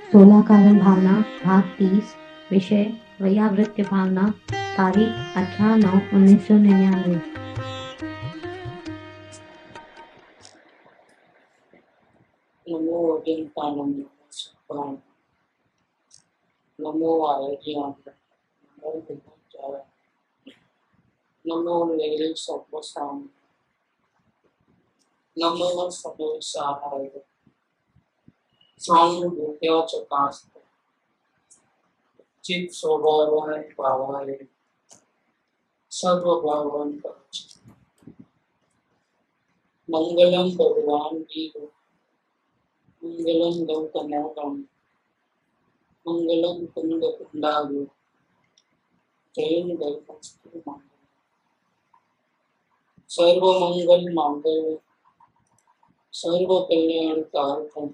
16 कारण भावना भाग 30 विषय वैयावृत्य भावना तारीख 18/9/1999। नमो अजंतानम सुखान नमो आयज्ञान नमो विद्याचार नमो लेले सर्वसाम नमो सबो सहाय स्वामी भूत्या चकास्त चित स्वभावाय भावाय सर्व भावन पच मंगलम भगवान वीर मंगलम गौतमोदम मंगलम कुंद कुंडालु जयं गौतमस्तु मंगल सर्व मंगल मांगल्य सर्व कल्याण कारकम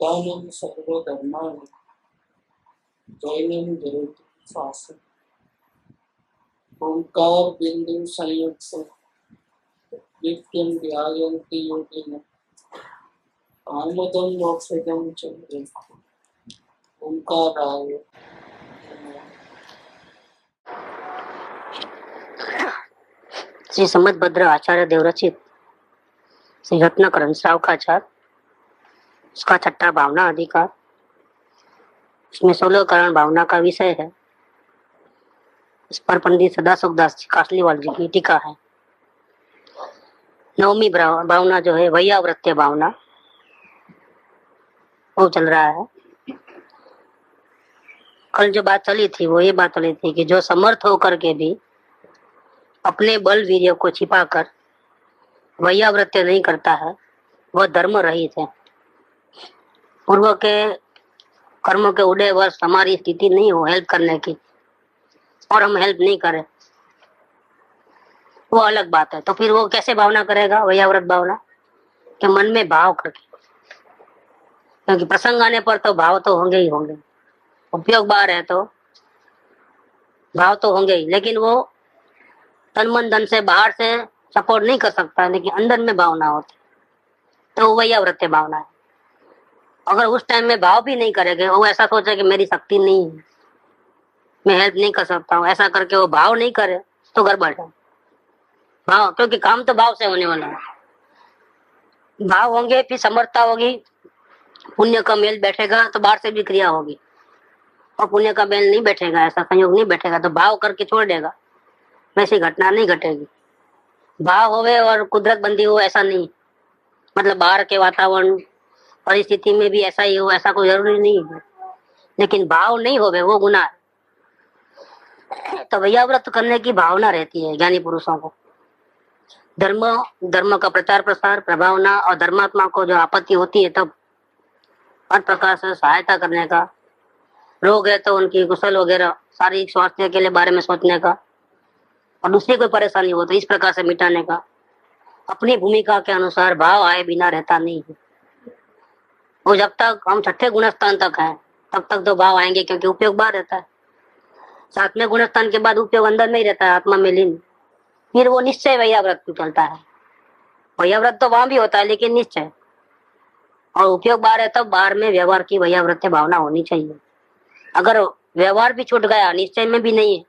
दानम सर्व धर्मान जैनम जयतु शासन ओंकार बिंदु संयुक्त नित्यं ध्यायन्ति योगिनः आमोदं मोक्षदं च ओंकाराय नमः। श्री संबतभद्र आचार्य देवरचित श्री रत्नाकरण सावकाचार उसका छठा भावना अधिकार। इसमें 16 कारण भावना का विषय है। इस पर पंडित सदाशिवदास जी कासलीवाल जी की टीका है। 9वीं भावना जो है वैयावृत्य भावना, वो चल रहा है। कल जो बात चली थी वो ये बात चली थी कि जो समर्थ होकर के भी अपने बल वीर्य को छिपाकर वैयावृत्य नहीं करता है वह धर्म रहित है। पूर्व के कर्मों के उदय वर्ष हमारी स्थिति नहीं हो हेल्प करने की और हम हेल्प नहीं करें, वो अलग बात है। तो फिर वो कैसे भावना करेगा? वैयावृत भावना के मन में भाव करके, क्योंकि प्रसंग आने पर तो भाव तो होंगे ही होंगे। उपयोग बार है तो भाव तो होंगे ही, लेकिन वो तन मन धन से बाहर से सपोर्ट नहीं कर सकता, लेकिन अंदर में भावना होती तो वैयावृत्य भावना है। अगर उस टाइम में भाव भी नहीं करेंगे, वो ऐसा सोचे कि मेरी शक्ति नहीं है, मैं हेल्प नहीं कर सकता हूँ, ऐसा करके वो भाव नहीं करे तो गड़बड़ है। भाव, क्योंकि काम तो भाव से होने वाला है। भाव होंगे फिर समर्थता होगी, पुण्य का मेल बैठेगा तो बाहर से भी क्रिया होगी, और पुण्य का मेल नहीं बैठेगा, ऐसा संयोग नहीं बैठेगा तो भाव करके छोड़ देगा, वैसी घटना नहीं घटेगी। भाव होवे और कुदरत बंदी हो ऐसा नहीं, मतलब बाहर के वातावरण परिस्थिति में भी ऐसा ही हो ऐसा कोई जरूरी नहीं है, लेकिन भाव नहीं होवे वो गुनाह है। तो वैयाव्रत करने की भावना रहती है ज्ञानी पुरुषों को। धर्म का प्रचार प्रसार प्रभावना और धर्मात्मा को जो आपत्ति होती है तब हर प्रकार से सहायता करने का, रोग है तो उनकी कुशल वगैरह शारीरिक स्वास्थ्य के लिए बारे में सोचने का, और दूसरी कोई परेशानी हो तो इस प्रकार से मिटाने का। अपनी भूमिका के अनुसार भाव आए बिना रहता नहीं है। वो जब तक हम छठे गुणस्थान तक हैं तब तक तो भाव आएंगे, क्योंकि उपयोग बाहर रहता है। 7वें गुणस्थान के बाद उपयोग अंदर नहीं रहता है, आत्मा में लीन, फिर वो निश्चय वैयाव्रत चलता है। वैयाव्रत तो वहां भी होता है लेकिन निश्चय, और उपयोग बाहर है तब बाहर में व्यवहार की वैयाव्रत्य भावना होनी चाहिए। अगर व्यवहार भी छूट गया, निश्चय में भी नहीं है,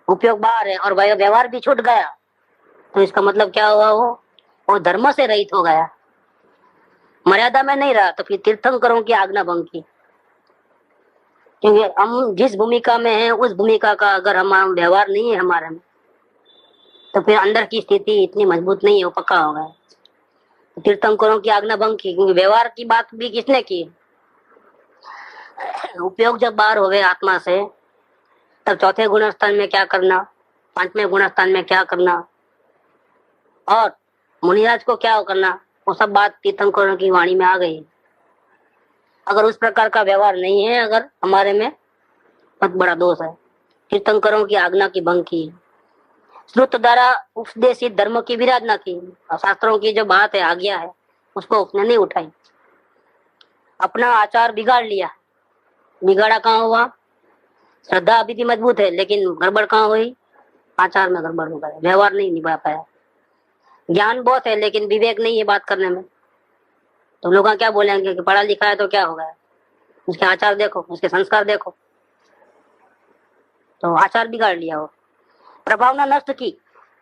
उपयोग बाहर है और व्यवहार भी छूट गया, तो इसका मतलब क्या हुआ? वो धर्म से रहित हो गया, मर्यादा में नहीं रहा, तो फिर तीर्थंकरों की आज्ञा भंग की। क्योंकि हम जिस भूमिका में हैं उस भूमिका का अगर हमारा व्यवहार नहीं है हमारे में, तो फिर अंदर की स्थिति इतनी मजबूत नहीं है, वो पक्का हो गया। तो तीर्थंकरों की आज्ञा भंग की, क्योंकि व्यवहार की बात भी किसने की? उपयोग जब बाहर होवे आत्मा से, तब चौथे गुणस्थान में क्या करना, 5वें गुणस्थान में क्या करना, और मुनिराज को क्या करना, वो सब बात तीर्थंकरों की वाणी में आ गई। अगर उस प्रकार का व्यवहार नहीं है, अगर हमारे में, बहुत बड़ा दोष है। तीर्थंकरों की आज्ञा की भंग की, श्रुत द्वारा उपदेशित धर्म की विराधना की, और शास्त्रों की जो बात है आज्ञा है उसको उसने नहीं उठाई, अपना आचार बिगाड़ लिया। बिगाड़ा कहाँ हुआ? श्रद्धा अभी भी मजबूत है लेकिन गड़बड़ कहाँ हुई? आचार में गड़बड़ हो गया, व्यवहार नहीं निभा पाया। ज्ञान बहुत है लेकिन विवेक नहीं है बात करने में, तो लोग क्या बोलेंगे कि पढ़ा लिखा है तो क्या हो गया, उसके आचार देखो, उसके संस्कार देखो, तो आचार बिगाड़ लिया हो। प्रभावना नष्ट की,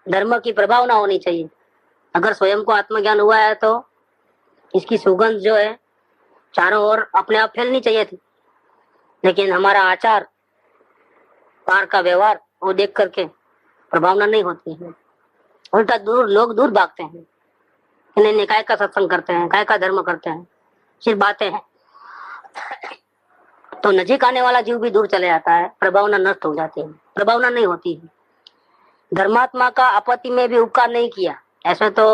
धर्म की प्रभावना होनी चाहिए। अगर स्वयं को आत्मज्ञान हुआ है तो इसकी सुगंध जो है चारों ओर अपने आप फैलनी चाहिए थी, लेकिन हमारा आचार, पार का व्यवहार वो देख करके प्रभावना नहीं होती है। उल्टा लोग दूर भागते हैं, इन्हें काय का सत्संग करते हैं, काय का धर्म करते हैं, सिर्फ बातें हैं। तो नजीक आने वाला जीव भी दूर चले जाता है, प्रभावना नष्ट हो जाती है, प्रभावना नहीं होती है। धर्मात्मा का आपत्ति में भी उपकार नहीं किया, ऐसे तो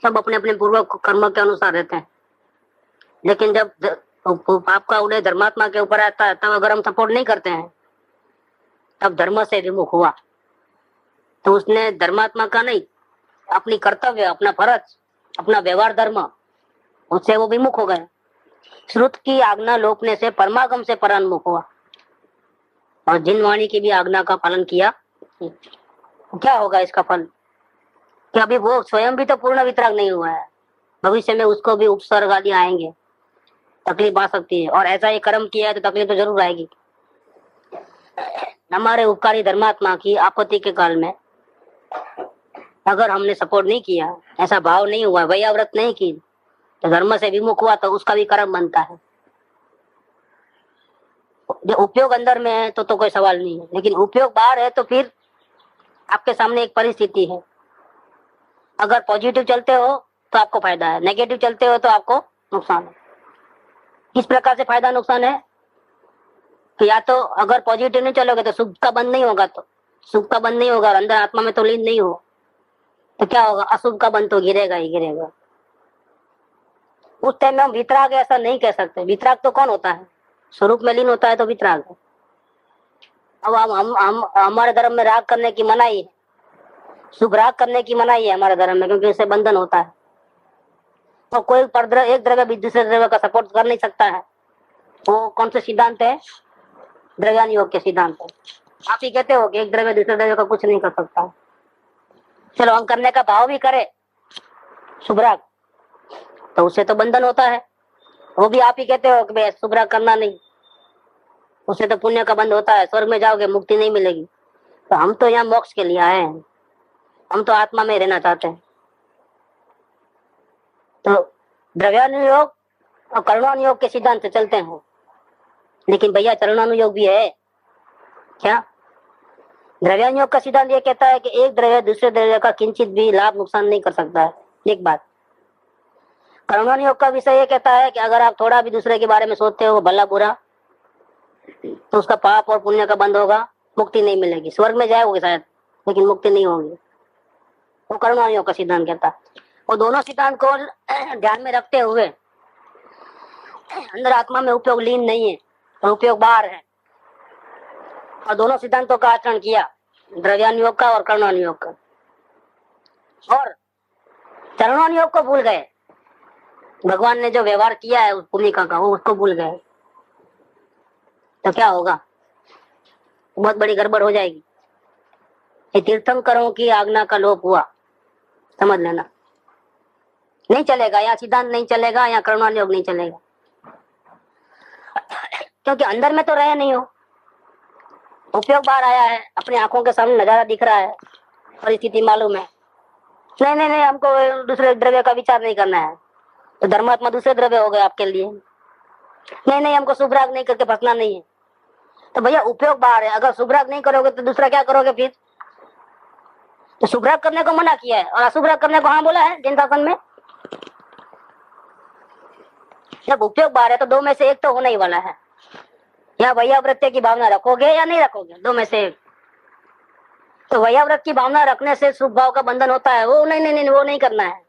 सब अपने अपने पूर्व कर्म के अनुसार रहते हैं, लेकिन जब पाप का उदय धर्मात्मा के ऊपर आता है तब अगर हम सपोर्ट नहीं करते हैं, तब धर्म से विमुख हुआ। तो उसने धर्मात्मा का नहीं, अपनी कर्तव्य, अपना फर्ज, अपना व्यवहार धर्म, उससे वो विमुख हो गए। श्रुत की आज्ञा लोपने से परमागम से परान्मुख हुआ, और जिन वाणी की भी आज्ञा का पालन किया, क्या होगा इसका फल? कि अभी वो स्वयं भी तो पूर्ण वितराग नहीं हुआ है, भविष्य में उसको भी उपसर्ग आदि आएंगे, तकलीफ आ सकती है, और ऐसा ही कर्म किया है तो तकलीफ तो जरूर आएगी। हमारे उपकारी धर्मात्मा की आपत्ति के काल में अगर हमने सपोर्ट नहीं किया, ऐसा भाव नहीं हुआ, वैयाव्रत नहीं की, तो धर्म से विमुख हुआ, तो उसका भी कर्म बनता है। जो उपयोग अंदर में है तो कोई सवाल नहीं है, लेकिन उपयोग बाहर है तो फिर आपके सामने एक परिस्थिति है। अगर पॉजिटिव चलते हो तो आपको फायदा है, नेगेटिव चलते हो तो आपको नुकसान है। किस प्रकार से फायदा नुकसान है कि या तो अगर पॉजिटिव नहीं चलोगे तो सुख का बंध नहीं होगा, तो सुख का बंध नहीं होगा और अंदर आत्मा में तो लीन नहीं हो, तो क्या होगा? अशुभ का बंध तो गिरेगा ही गिरेगा। उस टाइम में हम वितराग ऐसा नहीं कह सकते। वितराग तो कौन होता है? स्वरूप में लीन होता है तो वितराग है। अब हम हमारे धर्म में राग करने की मनाही है, शुभ राग करने की मनाही है हमारे धर्म में, क्योंकि उससे बंधन होता है। और कोई एक द्रव्य भी दूसरे द्रव्य का सपोर्ट कर नहीं सकता है। वो कौन से सिद्धांत है? द्रव्यान योग के सिद्धांत है। आप ही कहते हो कि एक द्रव्य दूसरे द्रव्य का कुछ नहीं कर सकता। चलो हम करने का भाव भी करे शुभ राग, तो उससे तो बंधन होता है। वो भी आप ही कहते हो कि भाई शुभ राग करना नहीं, उससे तो पुण्य का बंध होता है, स्वर्ग में जाओगे मुक्ति नहीं मिलेगी। तो हम तो यहाँ मोक्ष के लिए आए हैं, हम तो आत्मा में रहना चाहते हैं। तो द्रव्यानुयोग और कर्णानुयोग के सिद्धांत से चलते हैं, लेकिन भैया चरणानुयोग भी है क्या? द्रव्यानुयोग का सिद्धांत ये कहता है कि एक द्रव्य दूसरे द्रव्य का किंचित भी लाभ नुकसान नहीं कर सकता है, एक बात। कर्णानुयोग का विषय ये कहता है कि अगर आप थोड़ा भी दूसरे के बारे में सोचते हो भला बुरा, तो उसका पाप और पुण्य का बंध होगा, मुक्ति नहीं मिलेगी। स्वर्ग में जाओगे शायद, लेकिन मुक्ति नहीं होगी। वो कर्णानुयोग का सिद्धांत कहता है। वो दोनों सिद्धांत को ध्यान में रखते हुए अंदर आत्मा में उपयोग लीन नहीं है और उपयोग बाहर है, और दोनों सिद्धांतों का आचरण किया, द्रव्यानुयोग का और कर्णानुयोग का। और चरणानुयोग को भूल गए। भगवान ने जो व्यवहार किया है उस भूमिका का, वो उसको भूल गए, तो क्या होगा? बहुत बड़ी गड़बड़ हो जाएगी। ये तीर्थंकरों की आज्ञा का लोप हुआ, समझ लेना। नहीं चलेगा, या सिद्धांत नहीं चलेगा, या कर्णानुयोग नहीं चलेगा, क्योंकि अंदर में तो रहे नहीं हो। उपयोग बाहर आया है, अपनी आंखों के सामने नजारा दिख रहा है, परिस्थिति मालूम है। नहीं नहीं नहीं, हमको दूसरे द्रव्य का विचार नहीं करना है, तो धर्मात्मा दूसरे द्रव्य हो गए आपके लिए। नहीं नहीं, हमको शुभराग नहीं करके फंसना नहीं है, तो भैया उपयोग बाहर है। अगर शुभराग नहीं करोगे तो दूसरा क्या करोगे फिर? तो शुभराग करने को मना किया है और अशुभराग करने को हाँ बोला है जैन शासन में। जब उपयोग बाहर है तो दो में से एक तो होने ही वाला है, या वैयाव्रत्य की भावना रखोगे या नहीं रखोगे, दो में से एक। तो वैयाव्रत की भावना रखने से शुभ भाव का बंधन होता है, वो नहीं नहीं नहीं, वो नहीं करना है।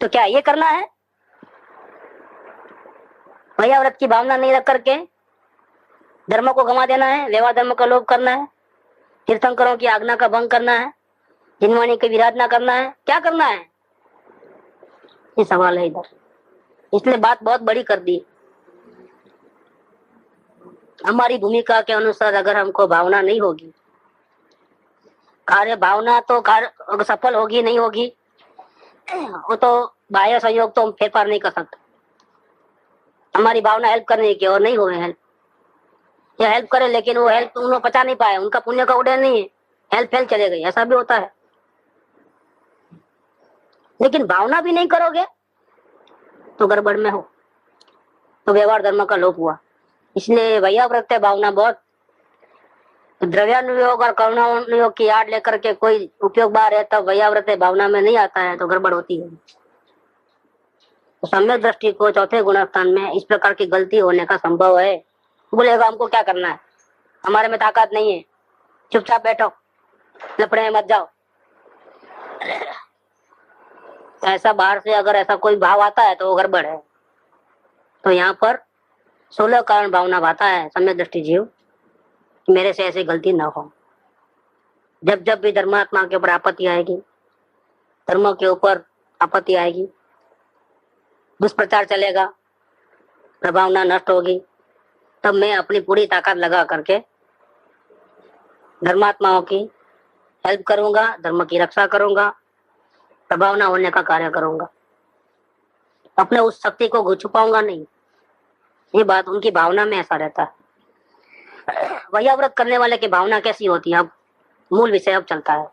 तो क्या ये करना है? वैयाव्रत की भावना नहीं रख करके धर्म को गंवा देना है, व्यवहार धर्म का लोप करना है, तीर्थंकरों की आज्ञा का भंग करना है, जिनवाणी की विराधना करना है, क्या करना है? ये सवाल है इधर। इसलिए बात बहुत बड़ी कर दी। हमारी भूमिका के अनुसार अगर हमको भावना नहीं होगी, कार्य भावना तो कार्य सफल होगी नहीं होगी, वो तो बाह्य संयोग तो हम फेरफार नहीं कर सकते। हमारी भावना हेल्प करने की और नहीं हुए हेल्प, या हेल्प करे लेकिन वो हेल्प उन्होंने पचा नहीं पाया, उनका पुण्य का उदय नहीं है, हेल्प फेल चले गई, ऐसा भी होता है। लेकिन भावना भी नहीं करोगे तो गड़बड़ में हो, तो व्यवहार धर्म का लोप हुआ। इसलिए वैयावृत्य भावना बहुत, द्रव्यानुयोग और करुणानुयोग की याद लेकर के कोई उपयोग बार है तब वैयावृत्य भावना में नहीं आता है तो गड़बड़ होती है। तो सम्यक दृष्टि को चौथे गुणस्थान में इस प्रकार की गलती होने का संभव है। बोलेगा हमको क्या करना है, हमारे में ताकत नहीं है, चुपचाप बैठो, लपड़े में मत जाओ। ऐसा बाहर से अगर ऐसा कोई भाव आता है तो वो गड़बड़ है। तो यहाँ पर 16 कारण भावना भाता है सम्यक दृष्टि जीव, मेरे से ऐसी गलती न हो। जब जब भी धर्मात्मा के ऊपर आपत्ति आएगी, धर्म के ऊपर आपत्ति आएगी, दुष्प्रचार चलेगा, प्रभावना नष्ट होगी, तब मैं अपनी पूरी ताकत लगा करके धर्मात्माओं की हेल्प करूंगा, धर्म की रक्षा करूंगा, प्रभावना होने का कार्य करूंगा। अपने उस शक्ति को छुपाऊंगा नहीं। ये बात उनकी भावना में ऐसा रहता है। वैयाव्रत करने वाले की भावना कैसी होती है, अब मूल विषय अब चलता है।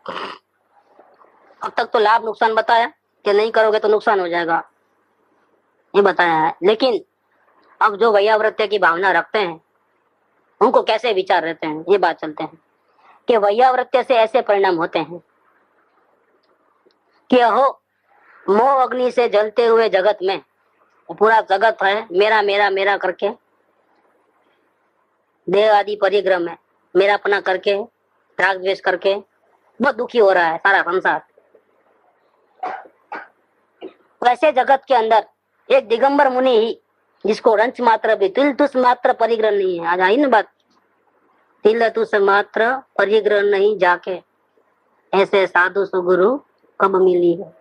अब तक तो लाभ नुकसान बताया कि नहीं करोगे तो नुकसान हो जाएगा, ये बताया है। लेकिन अब जो वैयावृत्य की भावना रखते हैं उनको कैसे विचार रहते हैं, ये बात चलते हैं कि वैयावृत्य से ऐसे परिणाम होते हैं कि अहो मोह अग्नि से जलते हुए जगत में, पूरा जगत है मेरा मेरा मेरा करके, देह आदि परिग्रह में मेरापना करके, राग द्वेष करके बहुत दुखी हो रहा है सारा संसार। वैसे जगत के अंदर एक दिगंबर मुनि ही, जिसको रंच मात्र भी तिल तुस मात्र परिग्रह नहीं है, आज आई ना बात, तिल तुस मात्र परिग्रह नहीं जाके ऐसे साधु सुगुरु कब मिली है।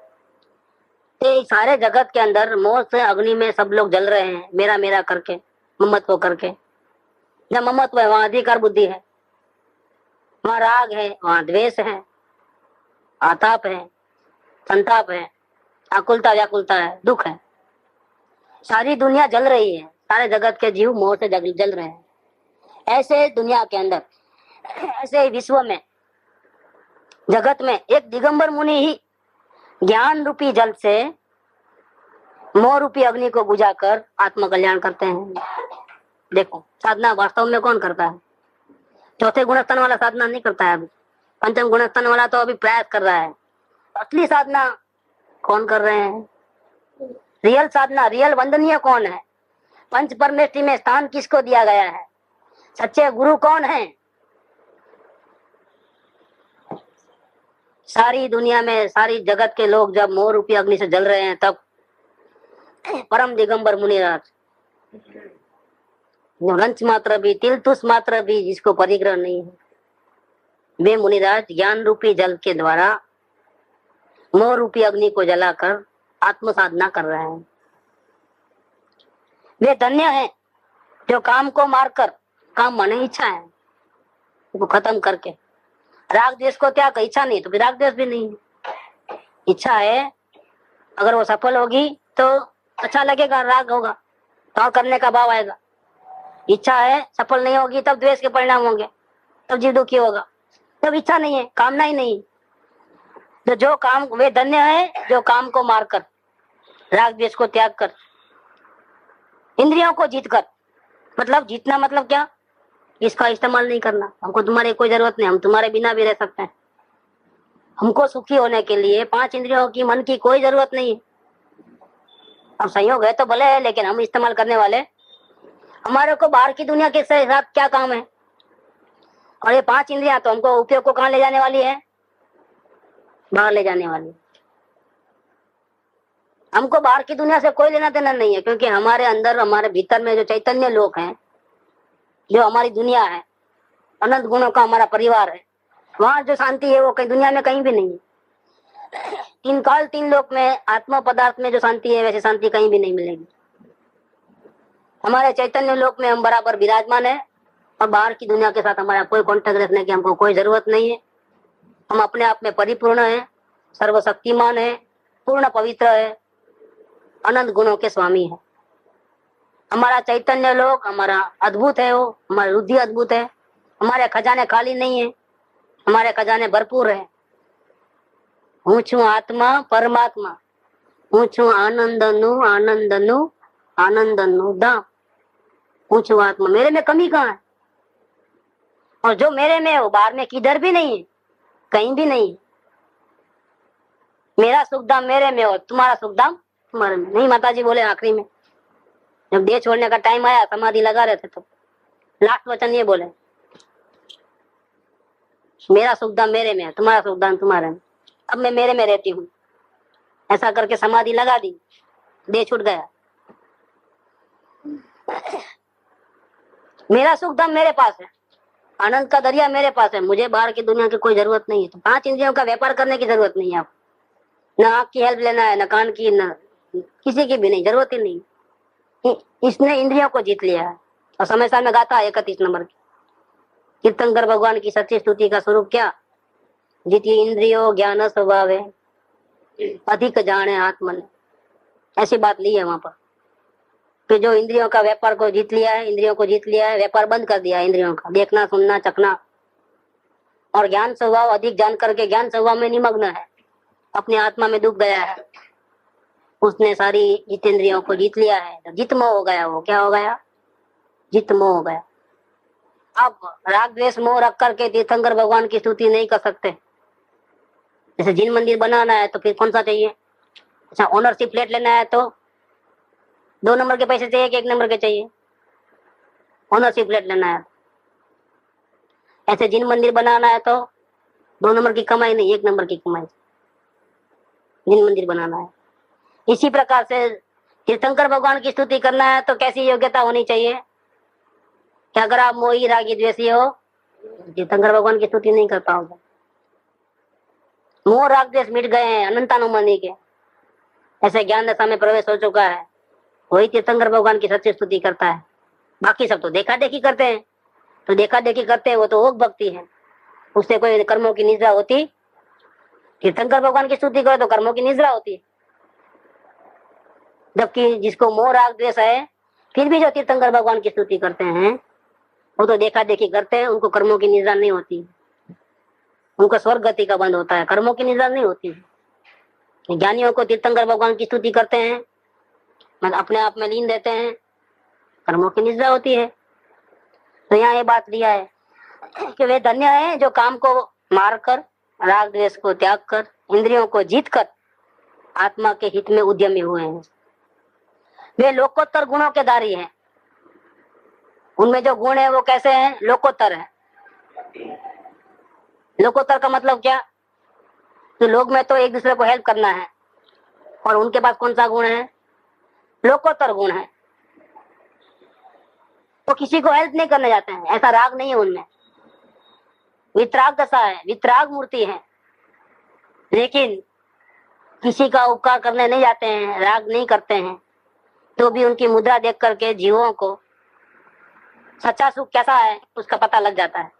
तो सारे जगत के अंदर मोह से अग्नि में सब लोग जल रहे हैं मेरा मेरा करके, ममत्व करके। जब ममत्व है वहां अधिकार बुद्धि है, वहां राग है, वहां द्वेष है, आताप है, संताप है, आकुलता व्याकुलता है, दुख है। सारी दुनिया जल रही है, सारे जगत के जीव मोह से जल रहे हैं। ऐसे दुनिया के अंदर, ऐसे विश्व में, जगत में एक दिगंबर मुनि ही ज्ञान रूपी जल से मोह रूपी अग्नि को बुझाकर आत्म कल्याण करते हैं। देखो साधना वास्तव में कौन करता है? चौथे गुणस्थान वाला साधना नहीं करता है, अभी पंचम गुणस्थान वाला तो अभी प्रयास कर रहा है। असली साधना कौन कर रहे हैं? रियल साधना, रियल वंदनीय कौन है? पंच परमेष्टि में स्थान किसको दिया गया है? सच्चे गुरु कौन है? सारी दुनिया में सारी जगत के लोग जब मोह रूपी अग्नि से जल रहे हैं तब परम दिगंबर मुनिराज, रंच मात्र भी तिल तुस मात्र भी जिसको परिग्रह नहीं है, वे मुनिराज ज्ञान रूपी जल के द्वारा मोह रूपी अग्नि को जलाकर आत्म साधना कर रहे हैं। वे धन्य हैं जो काम को मारकर, काम माने इच्छा है वो खत्म करके, राग द्वेष को त्याग, इच्छा नहीं तो फिर राग द्वेष भी नहीं है। इच्छा है, अगर वो सफल होगी तो अच्छा लगेगा, राग होगा तो और करने का भाव आएगा। इच्छा है, सफल नहीं होगी तब द्वेष के परिणाम होंगे, तब जीव दुखी होगा। तब इच्छा नहीं है, कामना ही नहीं। तो जो काम, वे धन्य है जो काम को मारकर, राग द्वेष को त्याग कर, इंद्रियों को जीत कर, मतलब जीतना मतलब क्या? इसका इस्तेमाल नहीं करना। हमको तुम्हारी कोई जरूरत नहीं, हम तुम्हारे बिना भी रह सकते हैं। हमको सुखी होने के लिए 5 इंद्रियों की, मन की कोई जरूरत नहीं है। अब संयोग है तो भले है, लेकिन हम इस्तेमाल करने वाले, हमारे को बाहर की दुनिया के साथ क्या काम है? और ये 5 इंद्रियां तो हमको उपयोग को कहाँ ले जाने वाली है? बाहर ले जाने वाली। हमको बाहर की दुनिया से कोई लेना देना नहीं है, क्योंकि हमारे अंदर, हमारे भीतर में जो चैतन्य लोक हैं, जो हमारी दुनिया है, अनंत गुणों का हमारा परिवार है, वहां जो शांति है वो कहीं दुनिया में कहीं भी नहीं है। 3 काल 3 लोक में आत्मा पदार्थ में जो शांति है वैसी शांति कहीं भी नहीं मिलेगी। हमारे चैतन्य लोक में हम बराबर विराजमान है और बाहर की दुनिया के साथ हमारा कोई कॉन्टेक्ट रखने की हमको कोई जरूरत नहीं है। हम अपने आप में परिपूर्ण है, सर्वशक्तिमान है, पूर्ण पवित्र है, अनंत गुणों के स्वामी है। हमारा चैतन्य लोक हमारा अद्भुत है, वो हमारी बुद्धि अद्भुत है, हमारे खजाने खाली नहीं है, हमारे खजाने भरपूर है। हूँ छू आत्मा परमात्मा, हूँ छू आनंदनु धाम। हूँ छू आत्मा, मेरे में कमी कहाँ है? और जो मेरे में है वो बाहर में किधर भी नहीं है, कहीं भी नहीं है। मेरा सुखधाम मेरे में और तुम्हारा सुखधाम तुम्हारे में नहीं। माता जी बोले आखिरी में, जब देह छोड़ने का टाइम आया, समाधि लगा रहे थे, तो लास्ट वचन ये बोले, मेरा सुखधाम मेरे में है, तुम्हारा सुखधाम तुम्हारे में। अब मैं मेरे में रहती हूँ। ऐसा करके समाधि लगा दी, देह छूट गया। मेरा सुखधाम मेरे पास है, आनंद का दरिया मेरे पास है, मुझे बाहर की दुनिया की कोई जरूरत नहीं है। तो 5 इंद्रियों का व्यापार करने की जरूरत नहीं है। आप न आँख की हेल्प लेना है, न कान की, न किसी की भी नहीं, जरूरत ही नहीं। इसने इंद्रियों को जीत लिया है। और समय साल में गाता है 31 नंबर की कीर्तनकर भगवान की सच्ची स्तुति का स्वरूप क्या? जीती इंद्रियों ज्ञान स्वभाव है, अधिक जाने आत्मन। ऐसी बात ली है वहां पर कि जो इंद्रियों का व्यापार को जीत लिया है, इंद्रियों को जीत लिया है, व्यापार बंद कर दिया है इंद्रियों का, देखना सुनना चखना, और ज्ञान स्वभाव अधिक जान करके ज्ञान स्वभाव में निमग्न है, अपने आत्मा में डूब गया है, उसने सारी जितेंद्रियों को जीत लिया है। तो जित मोह हो गया। वो क्या हो गया? जित मोह हो गया। अब राग द्वेष मोह रख करके तीर्थंकर भगवान की स्तुति नहीं कर सकते। जैसे जिन मंदिर बनाना है तो फिर कौन सा चाहिए? अच्छा, ओनरशिप प्लेट लेना है तो 2 नंबर के पैसे चाहिए कि 1 नंबर के चाहिए? ओनरशिप प्लेट लेना है। ऐसे जिन मंदिर बनाना है तो 2 नंबर की कमाई नहीं, 1 नंबर की कमाई, जिन मंदिर बनाना है। इसी प्रकार से तीर्थंकर भगवान की स्तुति करना है तो कैसी योग्यता होनी चाहिए कि अगर आप मोही रागी द्वेषी हो, तीर्थंकर भगवान की स्तुति नहीं कर पाओगे। मोह राग द्वेष मिट गए हैं अनंतानुमति के, ऐसे ज्ञान दशा में प्रवेश हो चुका है, वही तीर्थंकर भगवान की सच्ची स्तुति करता है। बाकी सब तो देखा देखी करते हैं। तो देखा देखी करते हैं वो तो ओक भक्ति है, उससे कोई कर्मों की निद्रा होती? तीर्थंकर भगवान की स्तुति करो तो कर्मों की निद्रा होती है। जबकि जिसको मोह राग द्वेष है, फिर भी जो तीर्थंकर भगवान की स्तुति करते हैं वो तो देखा देखी करते हैं, उनको कर्मों की निद्रा नहीं होती, उनको स्वर्ग गति का बंद होता है, कर्मों की निद्रा नहीं होती। ज्ञानियों को तीर्थंकर भगवान की स्तुति करते हैं, मतलब अपने आप में लीन रहते हैं, कर्मों की निद्रा होती है। तो यहाँ ये बात दिया है कि वे धन्य है जो काम को मारकर, राग द्वेष को त्याग कर, इंद्रियों को जीत कर आत्मा के हित में उद्यमी हुए हैं। वे लोकोत्तर गुणों के धारी हैं। उनमें जो गुण है वो कैसे हैं? लोकोत्तर है। लोकोत्तर का मतलब क्या? तो लोग में तो एक दूसरे को हेल्प करना है, और उनके पास कौन सा गुण है? लोकोत्तर गुण है। वो किसी को हेल्प नहीं करने जाते हैं, ऐसा राग नहीं है उनमें। वितराग दशा है, वितराग मूर्ति है, लेकिन किसी का उपकार करने नहीं जाते हैं, राग नहीं करते हैं, तो भी उनकी मुद्रा देख करके जीवों को सच्चा सुख कैसा है उसका पता लग जाता है।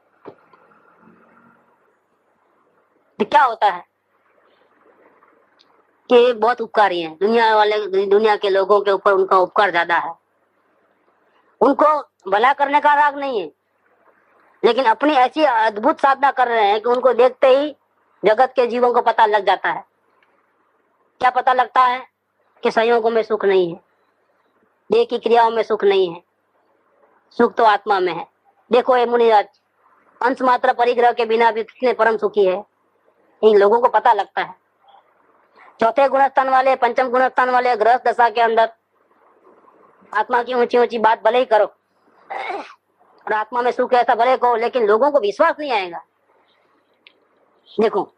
तो क्या होता है कि बहुत उपकारी है, दुनिया के लोगों के ऊपर उनका उपकार ज्यादा है। उनको भला करने का राग नहीं है, लेकिन अपनी ऐसी अद्भुत साधना कर रहे हैं कि उनको देखते ही जगत के जीवों को पता लग जाता है। क्या पता लगता है? कि संयोगों में सुख नहीं है, देह की क्रियाओं में सुख नहीं है, सुख तो आत्मा में है। देखो ये मुनिराज अंश मात्र परिग्रह के बिना भी कितने परम सुखी है, इन लोगों को पता लगता है। चौथे गुणस्थान वाले, पंचम गुणस्थान वाले ग्रह दशा के अंदर आत्मा की ऊंची ऊंची बात भले ही करो और आत्मा में सुख ऐसा भले कहो, लेकिन लोगों को विश्वास नहीं आएगा। देखो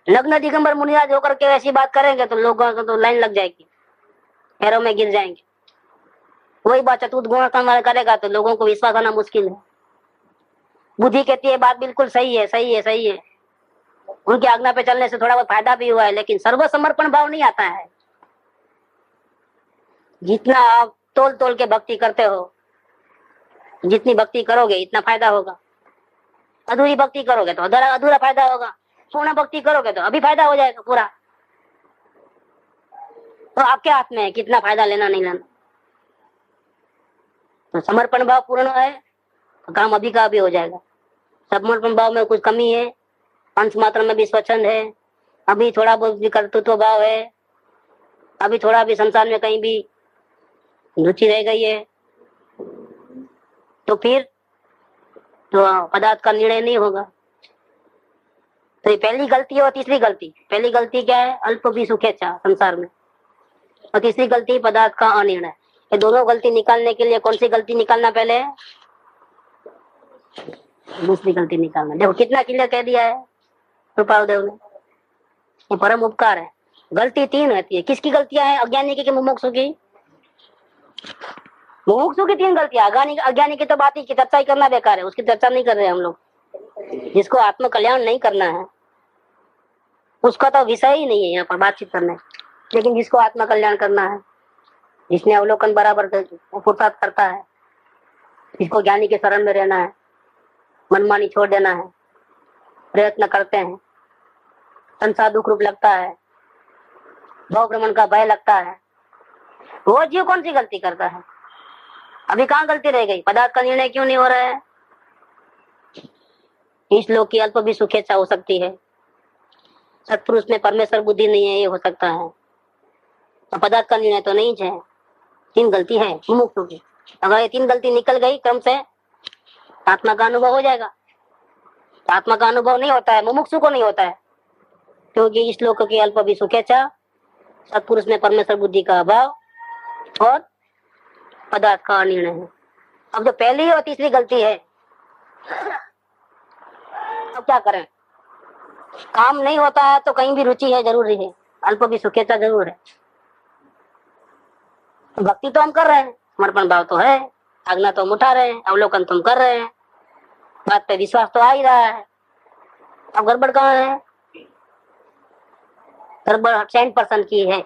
लग्न दिगंबर मुनिराज होकर के ऐसी बात करेंगे तो लोगों को तो लाइन लग जाएगी, पैरों में गिर जाएंगे। वही बात चतुर्थ गुणस्थान वाले करेगा तो लोगों को विश्वास आना मुश्किल है। बुद्धि कहती है बात बिल्कुल सही है, सही है, सही है, उनकी आज्ञा पे चलने से थोड़ा बहुत फायदा भी हुआ है, लेकिन सर्वसमर्पण भाव नहीं आता है। जितना आप तोल तोल के भक्ति करते हो, जितनी भक्ति करोगे इतना फायदा होगा। अधूरी भक्ति करोगे तो अधूरा फायदा होगा, पूर्ण भक्ति करोगे तो अभी फायदा हो जाएगा पूरा। तो आपके हाथ में है कितना फायदा लेना नहीं लेना। तो समर्पण भाव पूर्ण है तो काम अभी का अभी हो जाएगा। समर्पण भाव में कुछ कमी है, अंश मात्र में भी स्वच्छंद है, अभी थोड़ा बहुत भी कर्तृत्व भाव है, अभी थोड़ा भी संसार में कहीं भी रुचि रह गई है, तो फिर तो पदार्थ का निर्णय नहीं होगा। तो ये पहली गलती है। और तीसरी गलती, पहली गलती क्या है? अल्प भी सुखेच्छा संसार में, और तीसरी गलती पदार्थ का अनिर्णय। ये दोनों गलती निकालने के लिए कौन सी गलती निकालना पहले? दूसरी गलती निकालना। देखो कितना क्लियर कह दिया है कृपाल देव ने, ये परम उपकार है। गलती तीन रहती है। किसकी गलतियां हैं? अज्ञानी की मुमुक्षु की? मुमुक्षु की तीन गलतियां। अज्ञानी की तो बात ही की चर्चा ही करना बेकार है, उसकी चर्चा नहीं कर रहे हम लोग। जिसको आत्म कल्याण नहीं करना है उसका तो विषय ही नहीं है यहाँ पर बातचीत करने। लेकिन जिसको आत्म कल्याण करना है, जिसने अवलोकन बराबर पुरुषार्थ करता है, जिसको ज्ञानी के शरण में रहना है, मनमानी छोड़ देना है, प्रयत्न करते हैं, संसार दुख रूप लगता है, भव भ्रमण का भय लगता है, वो जीव कौन सी गलती करता है? अभी कहाँ गलती रह गई? पदार्थ का निर्णय क्यों नहीं हो रहा है? इस लोक की अल्प भी सुखेच्छा हो सकती है, सत्पुरुष में परमेश्वर बुद्धि नहीं है, ये हो सकता है, तो पदार्थ का निर्णय तो नहीं है। तीन गलती है मुमुक्षु की। अगर ये तीन गलती निकल गई क्रम से, आत्मा का अनुभव हो जाएगा। तो आत्मा का अनुभव नहीं होता है, मुमुक्षु को नहीं होता है, क्योंकि इस लोक की अल्प भी सुखेच्छा, सत्पुरुष में परमेश्वर बुद्धि का अभाव और पदार्थ का अनिर्णय है। अब जो पहली और तीसरी गलती है, अब क्या करें? काम नहीं होता है तो कहीं भी रुचि है जरूरी है, अल्प भी सुखेच्छा जरूर है। भक्ति तो हम कर रहे हैं, समर्पण भाव तो है, आज्ञा तो हम उठा रहे हैं, अवलोकन तुम कर रहे हैं, बात पे विश्वास तो आ ही रहा है। अब गड़बड़ कहाँ है? गड़बड़ 100% की है,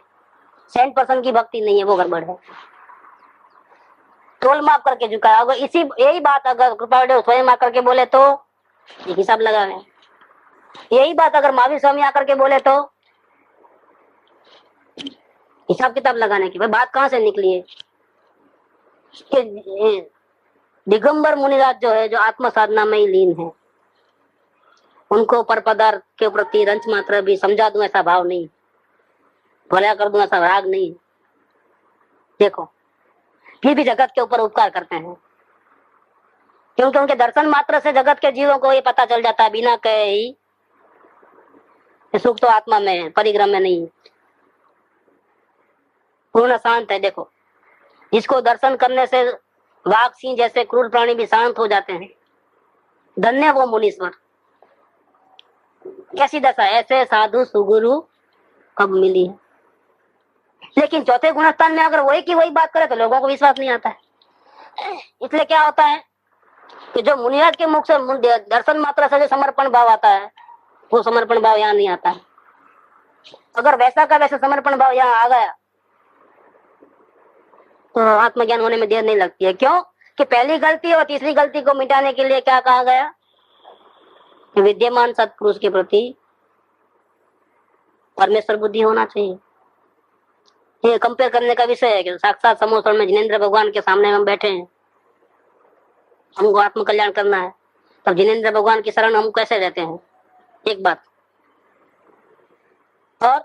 100% की भक्ति नहीं है, वो गड़बड़ है। तोल माप करके झुका। अगर इसी यही बात अगर कृपादेव स्वयं आकर के बोले तो एक हिसाब लगा रहे हैं। यही बात अगर महावीर स्वामी आकर के बोले तो हिसाब किताब लगाने की। भाई बात कहाँ से निकली है? कि दिगंबर मुनिराज जो है, जो आत्म साधना में ही लीन है, उनको पर पदार्थ के प्रति रंच मात्र भी समझा दूं ऐसा भाव नहीं, भला कर दूं ऐसा राग नहीं। देखो फिर भी जगत के ऊपर उपकार करते हैं, क्योंकि उनके दर्शन मात्र से जगत के जीवों को ये पता चल जाता है बिना कहे ही सुख तो आत्मा में है, परिग्रह में नहीं। पूर्ण शांत है। देखो इसको दर्शन करने से वाघ सिंह जैसे क्रूर प्राणी भी शांत हो जाते हैं। धन्य वो मुनीश्वर। कैसी दशा, ऐसे साधु सुगुरु कब मिली है। लेकिन चौथे गुणस्थान में अगर वही की वही बात करे तो लोगों को विश्वास नहीं आता है। इसलिए क्या होता है कि जो मुनिराज के मुख से दर्शन मात्र से जो समर्पण भाव आता है, वो समर्पण भाव यहाँ नहीं आता है। अगर वैसा का वैसा समर्पण भाव यहाँ आ गया तो आत्मज्ञान होने में देर नहीं लगती है। क्यों? कि पहली गलती और तीसरी गलती को मिटाने के लिए क्या कहा गया? विद्यमान सत्पुरुष के प्रति परमेश्वर बुद्धि होना चाहिए। ये कंपेयर करने का विषय है कि साक्षात समोसण में जिनेंद्र भगवान के सामने हम बैठे हैं, हमको आत्म कल्याण करना है, तब जिनेंद्र भगवान की शरण हम कैसे रहते हैं? एक बात। और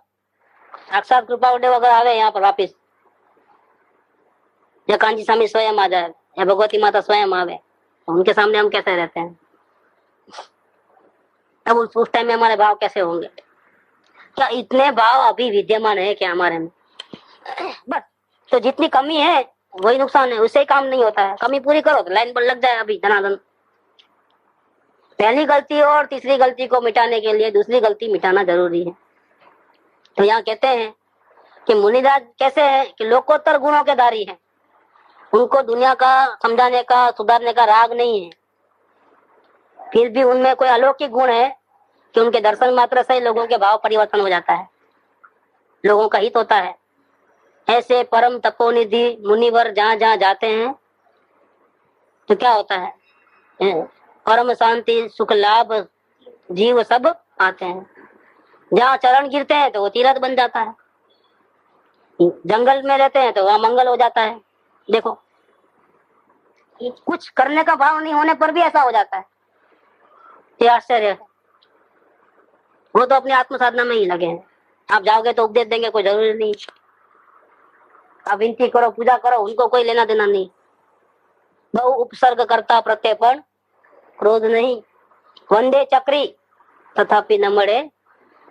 साक्षात कृपादेव अगर आवे यहाँ पर वापिस, या कांची स्वामी स्वयं आ जाए, या भगवती माता स्वयं आवे, तो उनके सामने हम कैसे रहते हैं? तब उस टाइम में हमारे भाव कैसे होंगे? क्या इतने भाव अभी विद्यमान है क्या हमारे में? बस। तो जितनी कमी है वही नुकसान है, उससे ही काम नहीं होता है। कमी पूरी करो तो लाइन पर लग जाए अभी धनाधन। पहली गलती और तीसरी गलती को मिटाने के लिए दूसरी गलती मिटाना जरूरी है। तो यहाँ कहते हैं कि मुनिराज कैसे है कि लोकोत्तर गुणों के धारी है, उनको दुनिया का समझाने का सुधारने का राग नहीं है। फिर भी उनमें कोई अलौकिक गुण है कि उनके दर्शन मात्र से लोगों के भाव परिवर्तन हो जाता है, लोगों का हित होता है। ऐसे परम तपोनिधि मुनिवर जहाँ जहाँ जाते हैं तो क्या होता है? परम शांति सुख लाभ जीव सब आते हैं। जहाँ चरण गिरते हैं तो वो तीर्थ बन जाता है, जंगल में रहते हैं तो वहाँ मंगल हो जाता है। देखो कुछ करने का भाव नहीं होने पर भी ऐसा हो जाता है। ये आश्चर्य है। वो तो अपनी आत्म साधना में ही लगे हैं। आप जाओगे तो उपदेश देंगे, कोई जरूरी नहीं। आप विनती करो, पूजा करो, उनको कोई लेना देना नहीं। बहु उपसर्ग करता प्रत्यर्पण क्रोध नहीं, वंदे चक्री तथापि न मरे।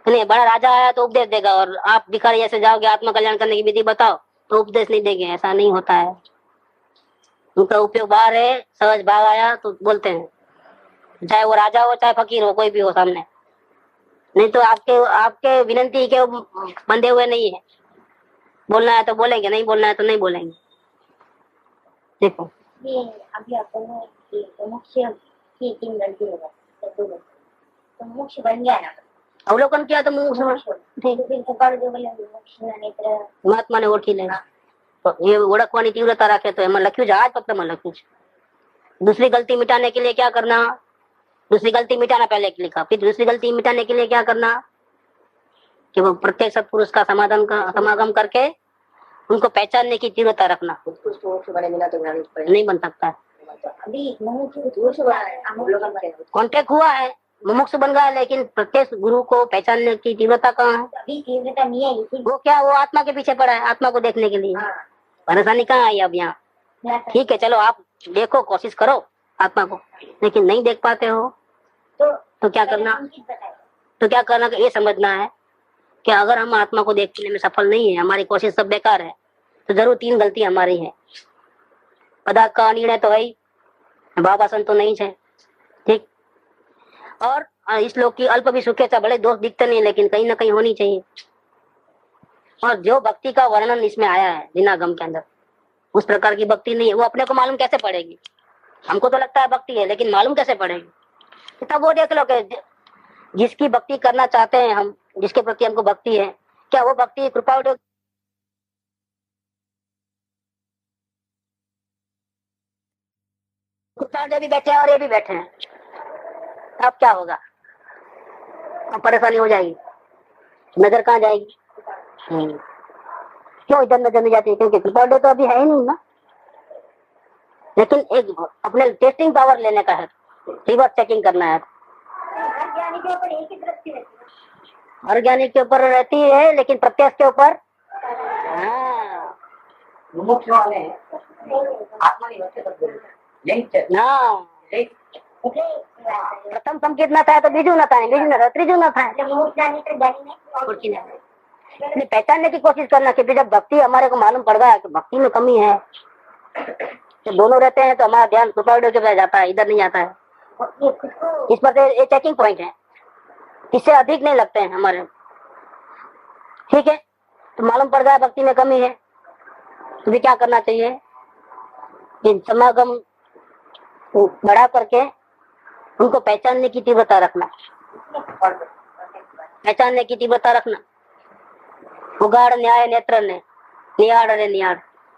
नहीं, बड़ा राजा आया तो उपदेश देगा, और आप भिखारी ऐसे जाओगे आत्म कल्याण करने की विधि बताओ तो उपदेश नहीं देंगे। ऐसा नहीं होता है। उनका उपयोग बाहर है, सहज भाव आया तो बोलते हैं, चाहे वो राजा हो चाहे फकीर हो, कोई भी हो सामने। नहीं तो आपके आपके विनंती के बंधे हुए नहीं है। बोलना है तो बोलेंगे, नहीं बोलना है तो नहीं बोलेंगे। देखो ये अभी आपको मोक्ष की 3 गलती हो गई, 2 गलती, तो मोक्ष बन गया ना। अवलोकन किया तो मुंह ठीक है, गोपाल जो बोले मोक्ष नेत्र મહાત્માને ઓળખી લે तो ये ओळखવાની तीव्रता रखे तो एમાં લખ્યું છે, આ જ પત્રમાં લખ્યું છે। दूसरी गलती मिटाने के लिए क्या करना, दूसरी गलती मिटाना पहले लिखा, फिर दूसरी गलती मिटाने के लिए क्या करना कि वो प्रत्येक सत्पुरुष का समागम करके उनको पहचानने की तीव्रता रखना। नहीं बन सकता है। अभी कॉन्टेक्ट हुआ है, मुमुक्ष बन गया, लेकिन प्रत्येक गुरु को पहचानने की तीव्रता कहाँ है? अभी तीव्रता नहीं है, इसी वो क्या, वो आत्मा के पीछे पड़ा है, आत्मा को देखने के लिए। परेशानी कहाँ आई अब यहाँ? ठीक है, चलो आप देखो, कोशिश करो आत्मा को, लेकिन नहीं देख पाते हो तो क्या करना? तो क्या करना, ये समझना है कि अगर हम आत्मा को देखने में सफल नहीं है, हमारी कोशिश सब बेकार है, तो जरूर 3 गलती हमारी है। पदार्थ का निर्णय तो है ही, भावासन तो नहीं है, ठीक। और इस लोक की अल्प भी सुखे सा, बड़े दोष दिखते नहीं, लेकिन कहीं ना कहीं होनी चाहिए। और जो भक्ति का वर्णन इसमें आया है जिनागम के अंदर, उस प्रकार की भक्ति नहीं है। वो अपने को मालूम कैसे पड़ेगी? हमको तो लगता है भक्ति है, लेकिन मालूम कैसे पड़ेगी? तब वो देख लो कि जिसकी भक्ति करना चाहते हैं हम, जिसके प्रति हमको भक्ति है, क्या वो भक्ति कृपा भी बैठे हैं और ये भी बैठे हैं, अब क्या होगा? अब परेशानी हो जाएगी, नजर कहाँ जाएगी? क्यों इधर नजर नहीं जाती? क्योंकि कृपा तो अभी है ही नहीं ना। लेकिन एक अपने टेस्टिंग पावर लेने का है, रिवर्स चेकिंग करना है। हर ज्ञानी के ऊपर एक ही दृष्टि रहती है, हर ज्ञानी के ऊपर रहती है, लेकिन प्रत्यक्ष के ऊपर मुमुक्ष वाले आत्मा नहीं होते, यही प्रथम संकेत न था तो बीजू न था, बीजू न था त्रिजू न था। पहचानने की कोशिश करना कि जब भक्ति हमारे को मालूम पड़ गया कि भक्ति में कमी है, तो दोनों रहते हैं तो हमारा ध्यान सुपर के पास जाता है, इधर नहीं आता है। इस पर ये चेकिंग पॉइंट है, इससे अधिक नहीं लगते हैं हमारे। ठीक है, तो मालूम पड़ गया भक्ति में कमी है, तो भी क्या करना चाहिए? समागम बढ़ा करके उनको पहचानने की तीव्रता रखना, पहचानने की तीव्रता रखना। उगाड़ न्याय नेत्र ने नियाड़ रे नियाड़,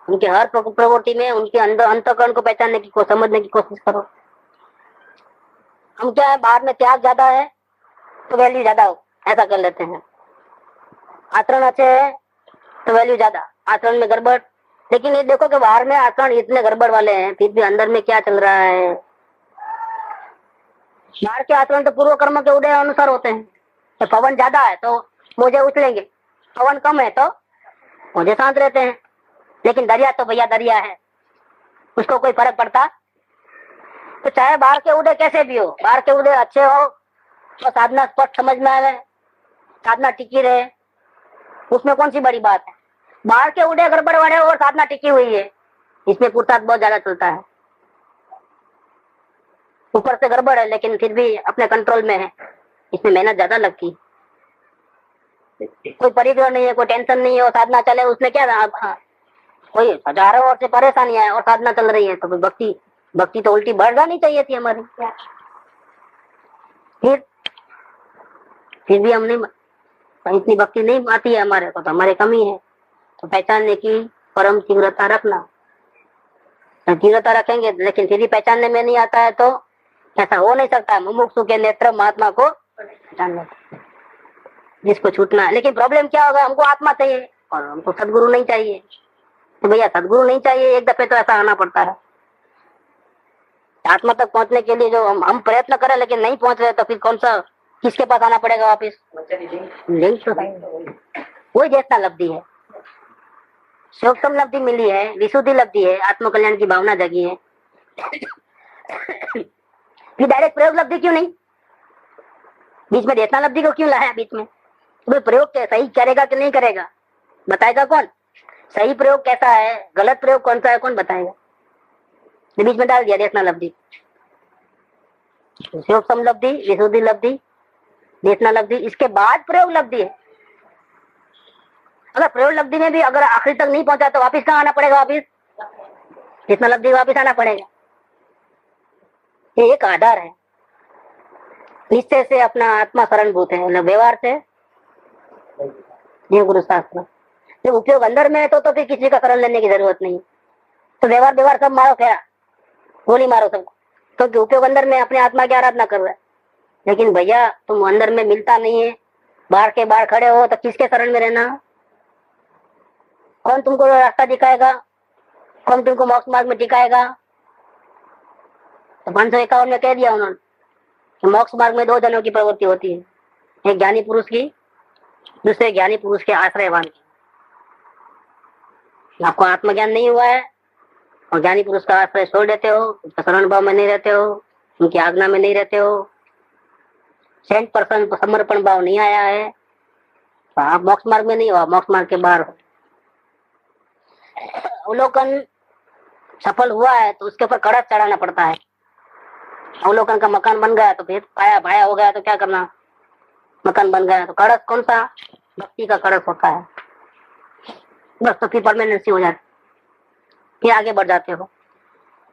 उनके हर प्रवृत्ति में उनके अंदर अंतःकरण को पहचानने की समझने की कोशिश करो। हम क्या है, बाहर में त्याग ज्यादा है तो वैल्यू ज्यादा हो, ऐसा कर लेते हैं। आचरण अच्छे है तो वैल्यू ज्यादा, आचरण में गड़बड़। लेकिन ये देखो कि बाहर में आचरण इतने गड़बड़ वाले हैं, फिर भी अंदर में क्या चल रहा है? बाहर के आचरण तो पूर्व कर्म के उदय अनुसार होते हैं। तो पवन ज्यादा है तो मुझे उछलेंगे, पवन कम है तो मुझे शांत रहते हैं। लेकिन दरिया तो भैया दरिया है, उसको कोई फर्क पड़ता? तो चाहे बाहर के उदय कैसे भी हो, बाहर के उदय अच्छे हो तो साधना स्पष्ट समझ में आए, साधना टिकी रहे, उसमें कौन सी बड़ी बात है? बाहर के उदय गड़बड़ वाले और साधना टिकी हुई है, इसमें पुरुषार्थ बहुत ज्यादा चलता है। ऊपर से गड़बड़ है लेकिन फिर भी अपने कंट्रोल में है, इसमें मेहनत ज्यादा लगती। कोई परिग्रह नहीं है, कोई टेंशन नहीं है और साधना चले, उसमें क्या? कोई हजारों और से परेशानियां है और साधना चल रही है, तो भक्ति तो उल्टी बढ़ जानी चाहिए थी हमारी। फिर भी हम नहीं, इतनी भक्ति नहीं आती है हमारे को, तो हमारी कमी है। तो पहचानने की परम तीव्रता रखना, तीव्रता रखेंगे लेकिन फिर भी पहचानने में नहीं आता है तो ऐसा हो नहीं सकता। मुमुक्षु के नेत्र महात्मा को पहचानना, जिसको छूटना है। लेकिन प्रॉब्लम क्या होगा, हमको आत्मा चाहिए और हमको सदगुरु नहीं चाहिए। तो भैया सदगुरु नहीं चाहिए, एक दफे तो ऐसा आना पड़ता है। आत्मा तक पहुंचने के लिए जो हम प्रयत्न करें लेकिन नहीं पहुंच रहे, तो फिर कौन सा, किसके पास आना पड़ेगा वापिस? लिंक तो वही देशना लब्धि है, शोकसम लब्धि मिली है, विशुद्धि लब्धि है, आत्मकल्याण की भावना जगी है। फिर डायरेक्ट प्रयोग लब्धि क्यों नहीं? बीच में देशना लब्धि को क्यों लाया बीच में? तो प्रयोग सही करेगा कि नहीं करेगा, बताएगा कौन? सही प्रयोग कैसा है, गलत प्रयोग कौन सा है, कौन बताएगा? बीच में डाल दिया देशना लब्धि, शोकसम लब्धि, विशुद्धि लब्धि, देशना लब्धि, इसके बाद प्रयोग लब्धि है। अगर प्रयोग लब्धि में भी अगर आखिरी तक नहीं पहुंचा तो वापिस कहाँ आना पड़ेगा? वापिस देशना लब्धि वापिस आना पड़ेगा। ये एक आधार है, निश्चय से अपना आत्मा शरणभूत है, व्यवहार से ये गुरु शास्त्र। जब उपयोग अंदर में है तो फिर किसी का शरण लेने की जरूरत नहीं। तो व्यवहार सब मारो, क्या गोली मारो सबको, क्योंकि उपयोग अंदर में अपने आत्मा की आराधना कर रहा है। लेकिन भैया तुम अंदर में मिलता नहीं है, बाहर के बाहर खड़े हो, तो किसके शरण में रहना? कौन तुमको रास्ता दिखाएगा? कौन तुमको मोक्ष मार्ग में टिकाएगा? तो 551 में कह दिया उन्होंने कि मोक्ष मार्ग में 2 जनों की प्रवृत्ति होती है, एक ज्ञानी पुरुष की, दूसरे ज्ञानी पुरुष के आश्रयवान की। आपको आत्मज्ञान नहीं हुआ है और ज्ञानी पुरुष का आश्रय छोड़ देते हो, उसका शरण भाव में नहीं रहते हो, उनकी आज्ञा में नहीं रहते हो, 100% समर्पण भाव नहीं आया है, तो आप मोक्ष मार्ग में नहीं हो, मोक्ष मार्ग के बाहर हो। अवलोकन सफल हुआ है तो उसके ऊपर कड़क चढ़ाना पड़ता है। अवलोकन का मकान बन गया तो फिर पाया भाया हो गया तो क्या करना? मकान बन गया तो कड़क कौन सा? भक्ति का कड़क होता है, बस तो फिर परमानेंसी हो जाती, फिर आगे बढ़ जाते हो।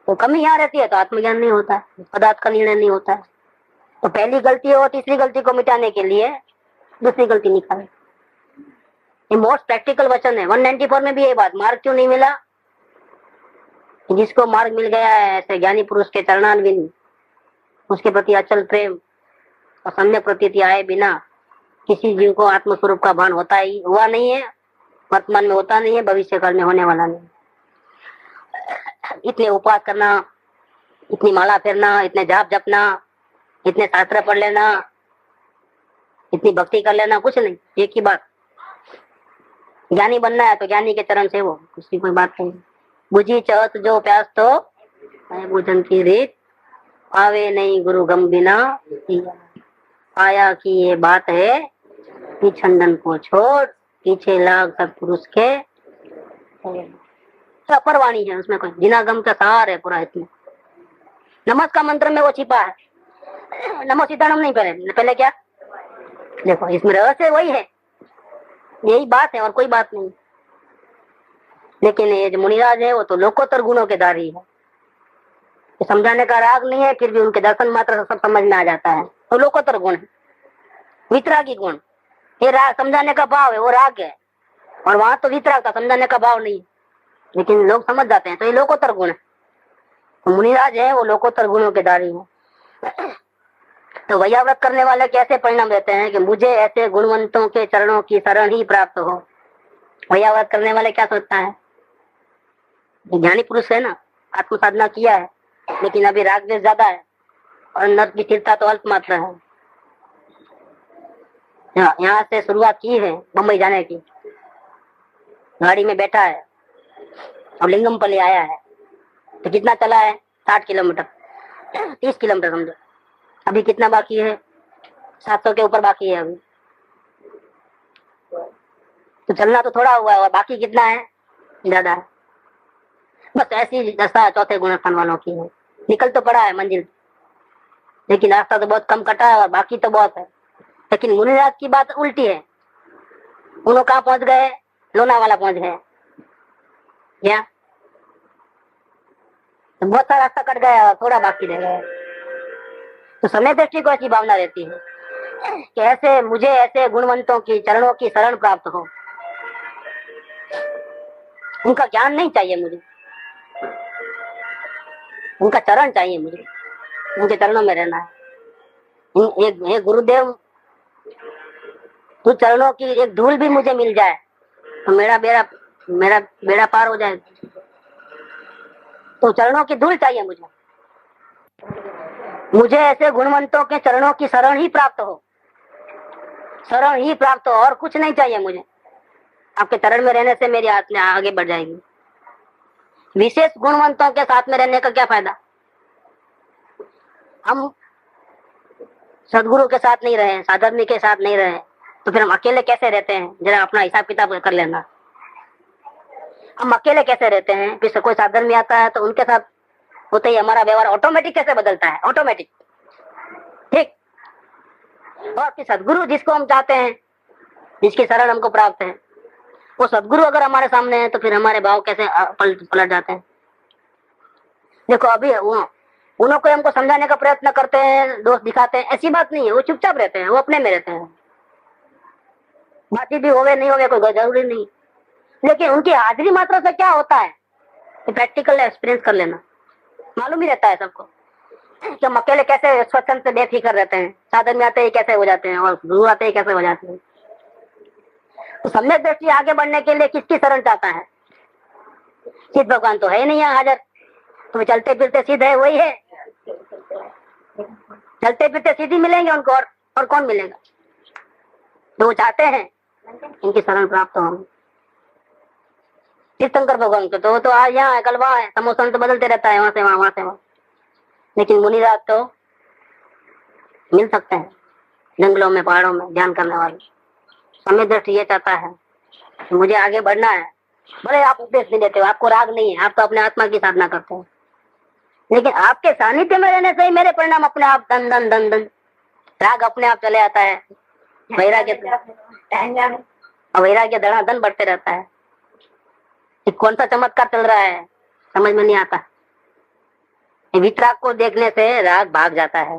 तो कमी यहाँ रहती है तो आत्मज्ञान नहीं होता है, पदार्थ का निर्णय नहीं होता है। तो पहली गलती और तीसरी गलती को मिटाने के लिए दूसरी गलती निकाले। ये मोस्ट प्रैक्टिकल वचन है। 194 में भी ये बात, मार्ग क्यों नहीं मिला? जिसको मार्ग मिल गया है ऐसे ज्ञानी पुरुष के चरणारविंद, उसके प्रति अचल प्रेम और सम्यक प्रतीति आए बिना किसी जीव को आत्मस्वरूप का भान होता ही हुआ नहीं है, वर्तमान में होता नहीं है, भविष्य काल में होने वाला नहीं। इतने उपवास करना, इतनी माला फेरना, इतने जाप जपना, इतने शास्त्र पढ़ लेना, इतनी भक्ति कर लेना, कुछ नहीं। एक ही बात, ज्ञानी बनना है तो ज्ञानी के चरण से, वो उसकी कोई बात नहीं। बुझी चहत जो प्यास तो बुझन की रीत, आवे नहीं गुरु गम बिना, आया की ये बात है कि छंदन को छोड़, पीछे लाग सत्पुरुष के। अपरवाणी है उसमें, कोई जिनागम का सार है पूरा। इसमें नमस का मंत्र में वो छिपा है। नमो सीताराम नहीं, पहले क्या? देखो इसमें रहस्य वही है, यही बात है और कोई बात नहीं। लेकिन ये जो मुनिराज है वो तो लोकोत्तर गुणों के धारी है, समझाने का राग नहीं है, फिर भी उनके दर्शन मात्र से सब समझ में आ जाता है। तो लोकोत्तर गुण है, वितरागी गुण। ये राग समझाने का भाव है, वो राग है, और वहां तो वितराग का समझाने का भाव नहीं, लेकिन लोग समझ जाते हैं, तो ये लोकोत्तर गुण है। तो मुनिराज है वो लोकोत्तर गुणों के धारी है। तो वैयाव्रत करने वाले कैसे परिणाम देते हैं कि मुझे ऐसे गुणवंतों के चरणों की शरण ही प्राप्त हो। वैयाव्रत करने वाले क्या सोचता है? ज्ञानी पुरुष है ना, आत्म साधना किया है, लेकिन अभी राग द्वेष ज्यादा है और नर की स्थिरता तो अल्प मात्र है। यहाँ से शुरुआत की है मुंबई जाने की, गाड़ी में बैठा है और लिंगमपल्ली आया है, तो कितना चला है? 60 किलोमीटर, 30 किलोमीटर समझो। अभी कितना बाकी है? 700 के ऊपर बाकी है अभी। तो चलना तो थोड़ा हुआ है और बाकी कितना है? ज्यादा है। बस ऐसी दशा चौथे गुणस्थान वालों की है। निकल तो पड़ा है मंजिल, लेकिन रास्ता तो बहुत कम कटा है और बाकी तो बहुत है। लेकिन मुनिराज की बात उल्टी है। उन्होंने कहाँ पहुंच गए? लोनावाला पहुंच गए। क्या तो बहुत सारा रास्ता कट गया और थोड़ा बाकी रह गया। तो समय दृष्टि को ऐसी भावना रहती है कि ऐसे मुझे ऐसे गुणवंतों की चरणों की शरण प्राप्त हो। उनका ज्ञान नहीं चाहिए मुझे, उनका चरण चाहिए मुझे, उनके चरणों में रहना है। एक गुरुदेव, तू चरणों की एक धूल भी मुझे मिल जाए तो मेरा बेड़ा पार हो जाए। तो चरणों की धूल चाहिए मुझे, मुझे ऐसे गुणवंतों के चरणों की शरण ही प्राप्त हो, शरण ही प्राप्त हो, और कुछ नहीं चाहिए मुझे। आपके चरण में रहने से मेरी आत्मा आगे बढ़ जाएगी। विशेष गुणवंतों के साथ में रहने का क्या फायदा? हम सदगुरु के साथ नहीं रहे, साधर्मी के साथ नहीं रहे, तो फिर हम अकेले कैसे रहते हैं? जरा अपना हिसाब किताब कर लेना। हम अकेले कैसे रहते हैं? फिर कोई साधर्मी आता है तो उनके साथ होते ही हमारा व्यवहार ऑटोमेटिक कैसे बदलता है? ऑटोमेटिक, ठीक। और फिर सदगुरु जिसको हम चाहते हैं, जिसकी शरण हमको प्राप्त है, वो सदगुरु अगर हमारे सामने है तो फिर हमारे भाव कैसे पलट जाते हैं। देखो अभी उन्हों को हमको समझाने का प्रयत्न करते हैं, दोष दिखाते हैं, ऐसी बात नहीं है। वो चुपचाप रहते हैं, वो अपने में रहते हैं। बातें भी होवे नहीं होवे कोई जरूरी नहीं, लेकिन उनकी हाजिरी मात्र से क्या होता है प्रैक्टिकल एक्सपीरियंस कर लेना। मालूम ही रहता है सबको कि हम अकेले कैसे स्वच्छंद से बेफिक्र रहते हैं, साधन में आते ही कैसे हो जाते हैं, और गुरु आते ही कैसे हो जाते हैं। तो सम्यक दृष्टि आगे बढ़ने के लिए किसकी शरण चाहता है? सिद्ध भगवान तो है ही नहीं यहाँ हाजिर, तो चलते फिरते सिद्ध है, वही है। चलते फिरते सिद्ध ही मिलेंगे उनको, और कौन मिलेगा? तो वो चाहते हैं इनकी शरण प्राप्त हो। तीर्थंकर भगवान को तो वो तो आज यहाँ है, कल वहाँ है, समोसन तो बदलते रहता है, वहां से वहां, वहां से वहां। लेकिन मुनिराज तो मिल सकते हैं जंगलों में, पहाड़ों में ध्यान करने वाले। समय दृष्टि ये चाहता है कि मुझे आगे बढ़ना है। भले आप उपदेश नहीं देते हो, आपको राग नहीं है, आप तो अपने आत्मा की साधना करते हैं, लेकिन आपके सानिध्य में रहने से ही मेरे परिणाम अपने आप दन दन दन दन, राग अपने आप चले आता है। वैराग्य धनाधन बढ़ते रहता है। कौन सा चमत्कार चल रहा है समझ में नहीं आता। वितराग को देखने से राग भाग जाता है,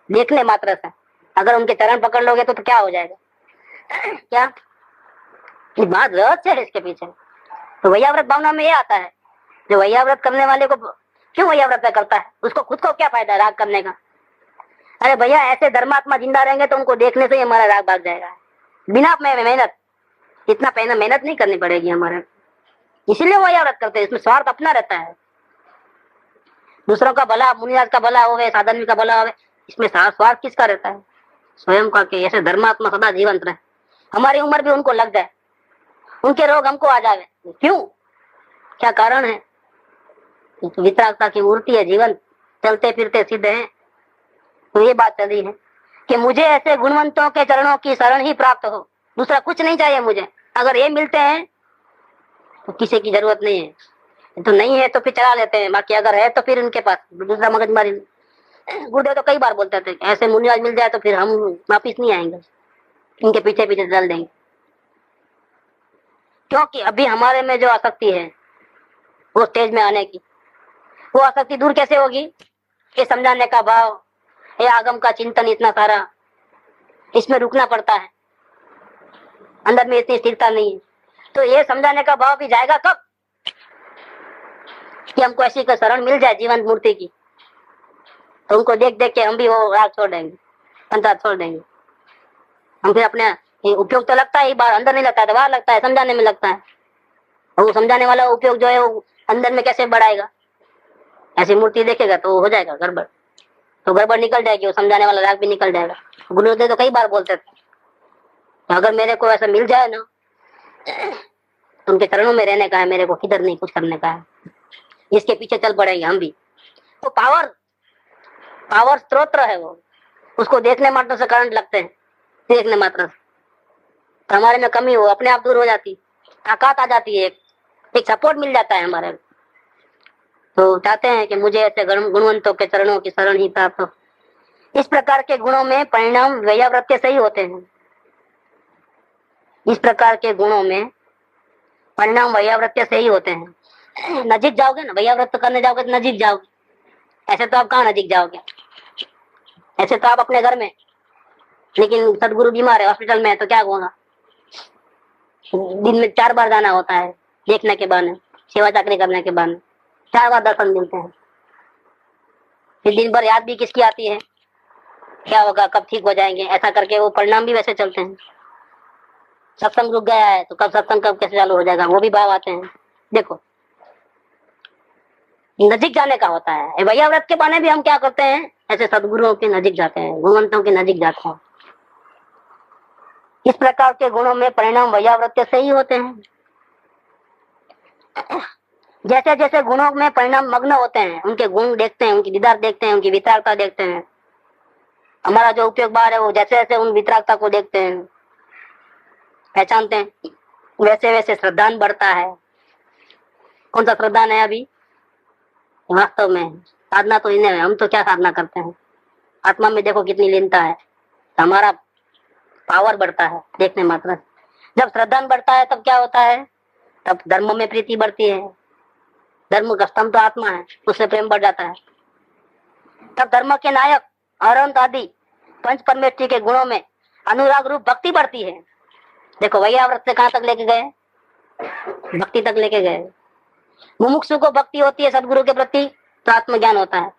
देखने मात्र से। अगर उनके चरण पकड़ लोगे तो क्या हो जाएगा? क्या ये बात रहस्य है इसके पीछे। तो वैयाव्रत भावना में ये आता है, जो वैयाव्रत करने वाले को क्यों वैयाव्रत करता है? उसको खुद को क्या फायदा राग करने का? अरे भैया, ऐसे धर्मात्मा जिंदा रहेंगे तो उनको देखने से ही हमारा राग भाग जाएगा। बिना मेहनत, इतना मेहनत नहीं करनी पड़ेगी हमारे, इसीलिए वैयाव्रत करते हैं। इसमें स्वार्थ अपना रहता है, दूसरों का भला, मुनिराज का भला हो, साधन का भला हो, इसमें स्वार्थ किसका रहता है? स्वयं का। के ऐसे धर्मात्मा सदा जीवंत रहे, हमारी उम्र भी उनको लग जाए, उनके रोग हमको आ जाए। क्यों? क्या कारण है? वितरागता की मूर्ति है, जीवन, चलते फिरते सिद्ध है। तो ये बात चल रही है कि मुझे ऐसे गुणवंतों के चरणों की शरण ही प्राप्त हो, दूसरा कुछ नहीं चाहिए मुझे। अगर ये मिलते हैं तो किसी की जरूरत नहीं है, तो नहीं है तो फिर चला लेते हैं। बाकी अगर है तो फिर उनके पास दूसरा मगजमारी। गुरुदेव तो कई बार बोलते थे ऐसे मुनिराज मिल जाए तो फिर हम वापिस नहीं आएंगे, इनके पीछे पीछे चल देंगे। क्योंकि अभी हमारे में जो आसक्ति है वो स्टेज में आने की, वो आसक्ति दूर कैसे होगी? ये समझाने का भाव, ये आगम का चिंतन इतना सारा, इसमें रुकना पड़ता है, अंदर में इतनी स्थिरता नहीं है। तो ये समझाने का भाव भी जाएगा कब? कि हमको ऐसी का शरण मिल जाए जीवंत मूर्ति की, तो उनको देख देख के हम भी वो राग छोड़ देंगे, पंचायत छोड़ देंगे। हम फिर अपने उपयोग तो लगता है, बाहर अंदर नहीं लगता है, तो बाहर लगता है, समझाने में लगता है। और वो समझाने वाला उपयोग जो है वो अंदर में कैसे बढ़ाएगा? ऐसी मूर्ति देखेगा तो हो जाएगा गड़बड़, तो गड़बड़ निकल जाएगी, वो समझाने वाला राग भी निकल जाएगा। गुरुदेव तो कई बार बोलते थे तो अगर मेरे को ऐसा मिल जाए ना, उनके चरणों में रहने का है, मेरे को किधर नहीं कुछ करने का है, इसके पीछे चल पड़ेंगे हम भी। तो पावर स्त्रोत्र है वो, उसको देखने मात्र से करंट लगते हैं, देखने मात्र से। तो हमारे में कमी हो अपने आप दूर हो जाती, ताकत आ जाती है, एक सपोर्ट मिल जाता है हमारे। तो चाहते हैं कि मुझे ऐसे गुणवंतों के चरणों की शरण ही प्राप्त हो। इस प्रकार के गुणों में परिणाम वैयाव्रत से ही होते हैं। इस प्रकार के गुणों में परिणाम वैयाव्रत से ही होते हैं। नजीक जाओगे ना, वैयाव्रत करने जाओगे तो नजीक जाओगे, ऐसे तो आप कहाँ नजीक जाओगे? ऐसे तो आप अपने घर में, लेकिन सदगुरु बीमार है हॉस्पिटल में है तो क्या होगा? दिन में 4 बार जाना होता है, देखने के बाद, सेवा चाकरी करने के बाद 4 बार दर्शन मिलते हैं। फिर दिन भर याद भी किसकी आती है, क्या होगा, कब ठीक हो जाएंगे, ऐसा करके वो परिणाम भी वैसे चलते हैं। सत्संग रुक गया है तो कब सत्संग कब कैसे चालू हो जाएगा, वो भी भाव आते हैं। देखो, नजीक जाने का होता है। वैयाव्रत के बाने भी हम क्या करते हैं, ऐसे सदगुरुओं के नजीक जाते हैं, गुणवंतों के नजीक जाते हैं। इस प्रकार के गुणों में परिणाम वैयावृत्य से ही होते हैं। जैसे जैसे गुणों में परिणाम मग्न होते हैं, उनके गुण देखते हैं, उनकी दीदार देखते हैं, उनकी वितरागता देखते हैं। हमारा जो उपयोग बार है वो जैसे जैसे उन वितरागता को देखते हैं, पहचानते हैं, वैसे वैसे श्रद्धान बढ़ता है। कौन सा श्रद्धान है अभी? वास्तव में साधना तो इन्हें है। हम तो क्या साधना करते हैं? आत्मा में देखो कितनी लीनता है, हमारा पावर बढ़ता है देखने मात्र। जब श्रद्धान बढ़ता है तब क्या होता है? तब धर्म में प्रीति बढ़ती है। धर्म का स्तंभ तो आत्मा है, उससे प्रेम बढ़ जाता है। तब धर्म के नायक अनंत आदि पंच परमेष्ठी के गुणों में अनुराग रूप भक्ति बढ़ती है। देखो वैयाव्रत से कहाँ तक लेके गए? भक्ति तक लेके गए। मुमुक्षु को भक्ति होती है सदगुरु के प्रति तो आत्मज्ञान होता है,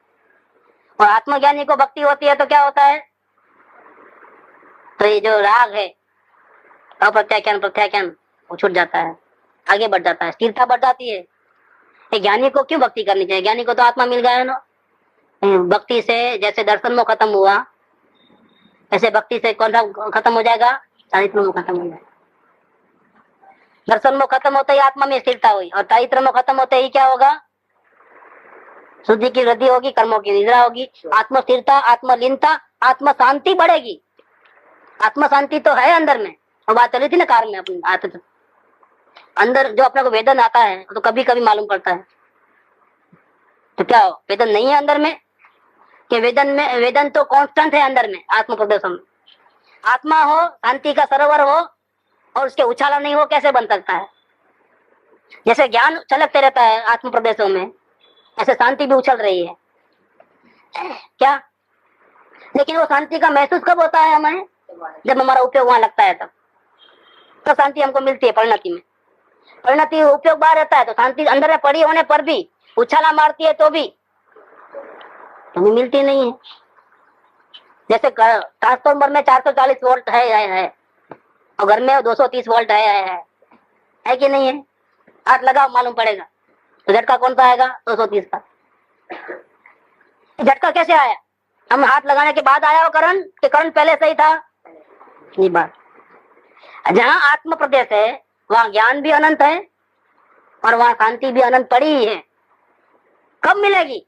और आत्मज्ञानी को भक्ति होती है तो क्या होता है? तो ये जो राग है अप्रत्याख्यान प्रत्याख्यान वो छूट जाता है, आगे बढ़ जाता है, स्थिरता बढ़ जाती है। ज्ञानी को क्यों भक्ति करनी चाहिए? ज्ञानी को तो आत्मा मिल गया है ना। भक्ति से जैसे दर्शन मोह खत्म हुआ, ऐसे भक्ति से कौन सा खत्म हो जाएगा? चारित्र मोह खत्म हो जाएगा। दर्शन मोह खत्म होते ही आत्मा में स्थिरता हुई, और चारित्र मोह खत्म होते ही क्या होगा? शुद्धि की वृद्धि होगी, कर्मों की निद्रा होगी, आत्म स्थिरता, आत्मलीनता, आत्म शांति बढ़ेगी। आत्म शांति तो है अंदर में, और बात चली थी ना कार में अपनी आते थे। अंदर जो अपने को वेदन आता है तो कभी कभी मालूम पड़ता है, तो क्या हो? वेदन नहीं है अंदर में कि वेदन तो कांस्टेंट है अंदर में। आत्म प्रदेशों में आत्मा हो, शांति का सरोवर हो, और उसके उछाला नहीं हो, कैसे बन सकता है? जैसे ज्ञान चलकते रहता है आत्म प्रदेशों में, ऐसे शांति भी उछल रही है क्या? लेकिन वो शांति का महसूस कब होता है हमें? जब हमारा उपयोग वहां लगता है, तब तो शांति हमको मिलती है। परिणति में परिणति उपयोग बाहर रहता है तो शांति अंदर में पड़ी होने पर भी उछाला मारती है तो भी हमें मिलती नहीं है। जैसे ट्रांसफार्मर में 440 वोल्ट है और घर में 230 वोल्ट है कि नहीं है? हाथ लगाओ मालूम पड़ेगा। तो झटका कौन सा आएगा? 230 का। झटका कैसे आया? हम हाथ लगाने के बाद आया वो करंट, कि करंट पहले से ही था? ये बात। जहाँ आत्म प्रदेश है वहाँ ज्ञान भी अनंत है और वहाँ शांति भी अनंत पड़ी ही है। कब मिलेगी?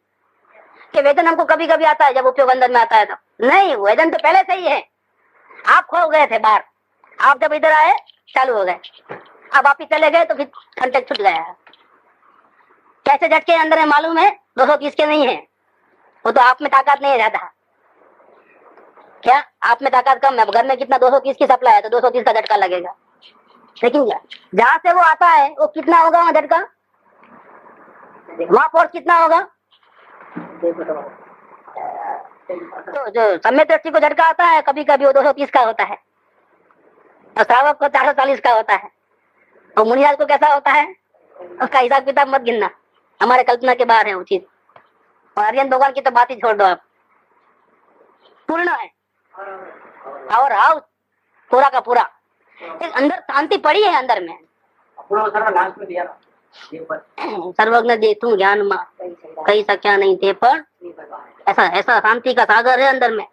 कि वेदन हमको कभी कभी आता है जब उपयोग अंदर में आता है तब नहीं। वेदन तो पहले से ही है। आप खो गए थे बाहर, आप जब इधर आए चालू हो गए, अब वापिस चले गए तो फिर कंटेक्ट छूट गया। कैसे झटके अंदर है मालूम है? 230 के नहीं है, वो तो आप में ताकत नहीं है ज्यादा। क्या आप में ताकत कम है? घर में कितना 230 की सप्लाई है तो 230 का झटका लगेगा। लेकिन जहां से वो आता है वो कितना होगा वहां झटका? वहां फोर्स कितना होगा? तो जो सम्य दृष्टि को झटका आता है कभी कभी वो 230 का होता है, और श्रावक को 440 का होता है, और मुनिराज को कैसा होता है? उसका हिसाब किताब मत गिनना, हमारे कल्पना के बाहर है वो चीज। और आर्यन भगवान की तो बात ही छोड़ दो आप, पूर्ण है और हाउस पूरा का पूरा। अंदर शांति पड़ी है अंदर में। सर्वज्ञ जे तू ज्ञान मा कही सक्या नहीं थे, पर ऐसा ऐसा शांति का सागर है अंदर में।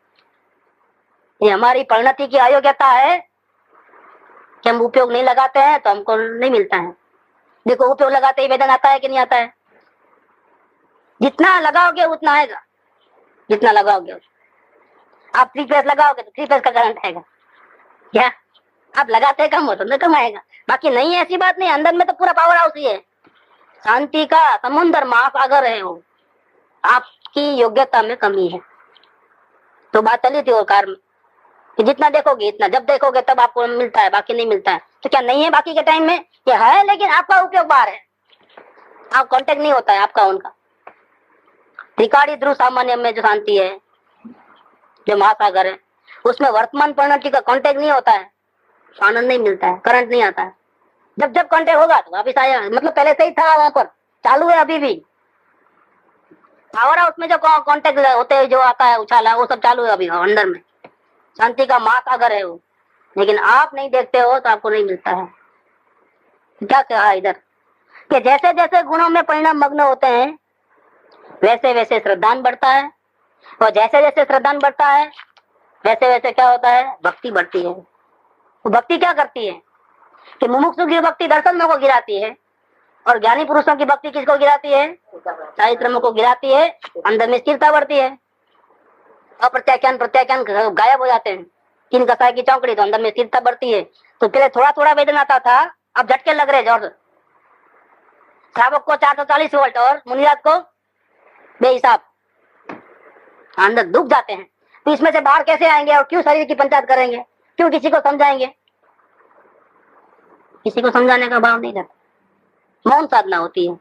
ये हमारी परिणति की अयोग्यता है कि हम उपयोग नहीं लगाते हैं तो हमको नहीं मिलता है। देखो उपयोग लगाते ही वेदन आता है कि नहीं आता है? जितना लगाओगे उतना आएगा, जितना लगाओगे। आप 3 फेस लगाओगे तो 3 फेस का करंट आएगा। क्या आप लगाते कम हो तो न कम आएगा? बाकी नहीं है, ऐसी बात नहीं। अंदर में तो पूरा पावर हाउस ही है, शांति का समुद्र महासागर है वो। आपकी योग्यता में कमी है। तो बात चली थी वो कार में कि जितना देखोगे इतना, जब देखोगे तब आपको मिलता है, बाकी नहीं मिलता है। तो क्या नहीं है बाकी के टाइम में? ये है, लेकिन आपका उपयोग बाहर है, आप कांटेक्ट नहीं होता है आपका उनका। त्रिकाड़ी ध्रुव सामान्य में जो शांति है, जो महासागर है, उसमें वर्तमान परिणति का कांटेक्ट नहीं होता है, आनंद नहीं मिलता है, करंट नहीं आता है। जब जब कांटेक्ट होगा तो वापिस आया, मतलब पहले से ही था, वहां पर चालू है अभी भी। पावर हाउस में जो कांटेक्ट होते हैं, जो आता है उछाला, वो सब चालू है अभी अंदर में। शांति का महासागर है वो, लेकिन आप नहीं देखते हो तो आपको नहीं मिलता है। क्या कहा इधर कि जैसे जैसे गुणों में परिणाम मग्न होते हैं वैसे वैसे श्रद्धान बढ़ता है, और जैसे जैसे श्रद्धान बढ़ता है वैसे वैसे क्या होता है, भक्ति बढ़ती है। वो भक्ति क्या करती है कि मुमुक्षु की भक्ति दर्शन को गिराती है, और ज्ञानी पुरुषों की भक्ति किसको गिराती है, चारित्र को गिराती है। अंदर में स्थिरता बढ़ती है, अप्रत्याख्यान प्रत्याख्यान गायब हो जाते हैं। तीन कसाय की चौकड़ी, तो अंदर में स्थिरता बढ़ती है। तो पहले थोड़ा थोड़ा वेदना आता था, अब झटके लग रहे जोर। श्रावक को 440 वोल्ट और मुनिराज को बेहिसाब, अंदर दुख जाते हैं। तो इसमें से बाहर कैसे आएंगे और क्यों शरीर की पंचायत करेंगे, क्यों किसी को समझाएंगे? किसी को समझाने का भाव नहीं रहता, मौन साधना होती है।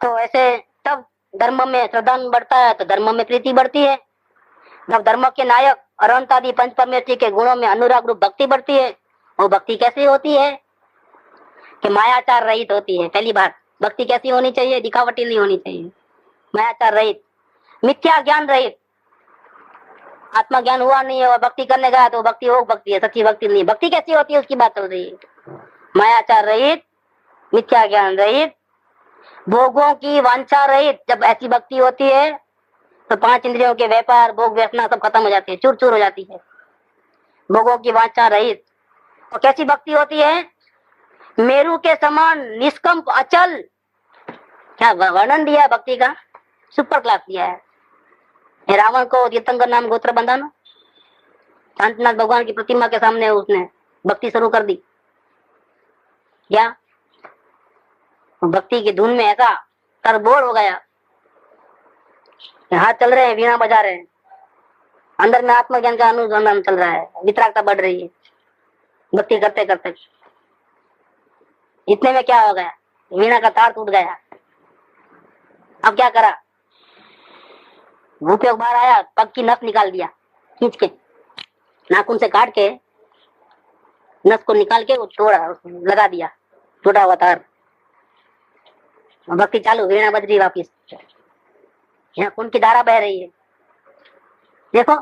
तो ऐसे तब धर्म में श्रद्धा बढ़ता है तो धर्म में प्रीति बढ़ती है। जब धर्म के नायक अरहंत आदि पंच परमेश्वर के गुणों में अनुराग रूप भक्ति बढ़ती है। वो भक्ति कैसी होती है कि मायाचार रहित होती है। पहली बात, भक्ति कैसी होनी चाहिए, दिखावटी नहीं होनी चाहिए, मायाचार रहित, मिथ्या ज्ञान रहित। आत्मा ज्ञान हुआ नहीं है और भक्ति करने गया तो भक्ति हो भक्ति है, सच्ची भक्ति नहीं। भक्ति कैसी होती है उसकी बात चल रही है। मायाचार रहित, मिथ्या ज्ञान रहित, भोगों की वांछा रहित। जब ऐसी भक्ति होती है तो पांच इंद्रियों के व्यापार, भोग व्यसना सब खत्म हो जाती है, चूर चूर हो जाती है, भोगों की वांछा रहित। और कैसी भक्ति होती है, मेरू के समान निष्कंप अचल। क्या वर्णन दिया है भक्ति का, सुपर क्लास दिया है। रावण को तीर्थंकर नाम गोत्र बंधा ना, शांतिनाथ भगवान की प्रतिमा के सामने उसने भक्ति शुरू कर दी। क्या भक्ति की धुन में ऐसा तरबोर हो गया, हाथ चल रहे हैं, वीणा बजा रहे हैं, अंदर में आत्मज्ञान का अनुसंधान चल रहा है, वितरागता बढ़ रही है भक्ति करते करते। इतने में क्या हो गया, वीणा का तार टूट गया। अब क्या करा, भूपेश बाहर आया, पग की नस निकाल दिया, खींच के नाखून से काट के नस को निकाल के वो तोड़ा, लगा दिया टूटा हुआ तार। भक्ति चालू, वीणा बज रही वापिस, यहाँ खून की धारा बह रही है। देखो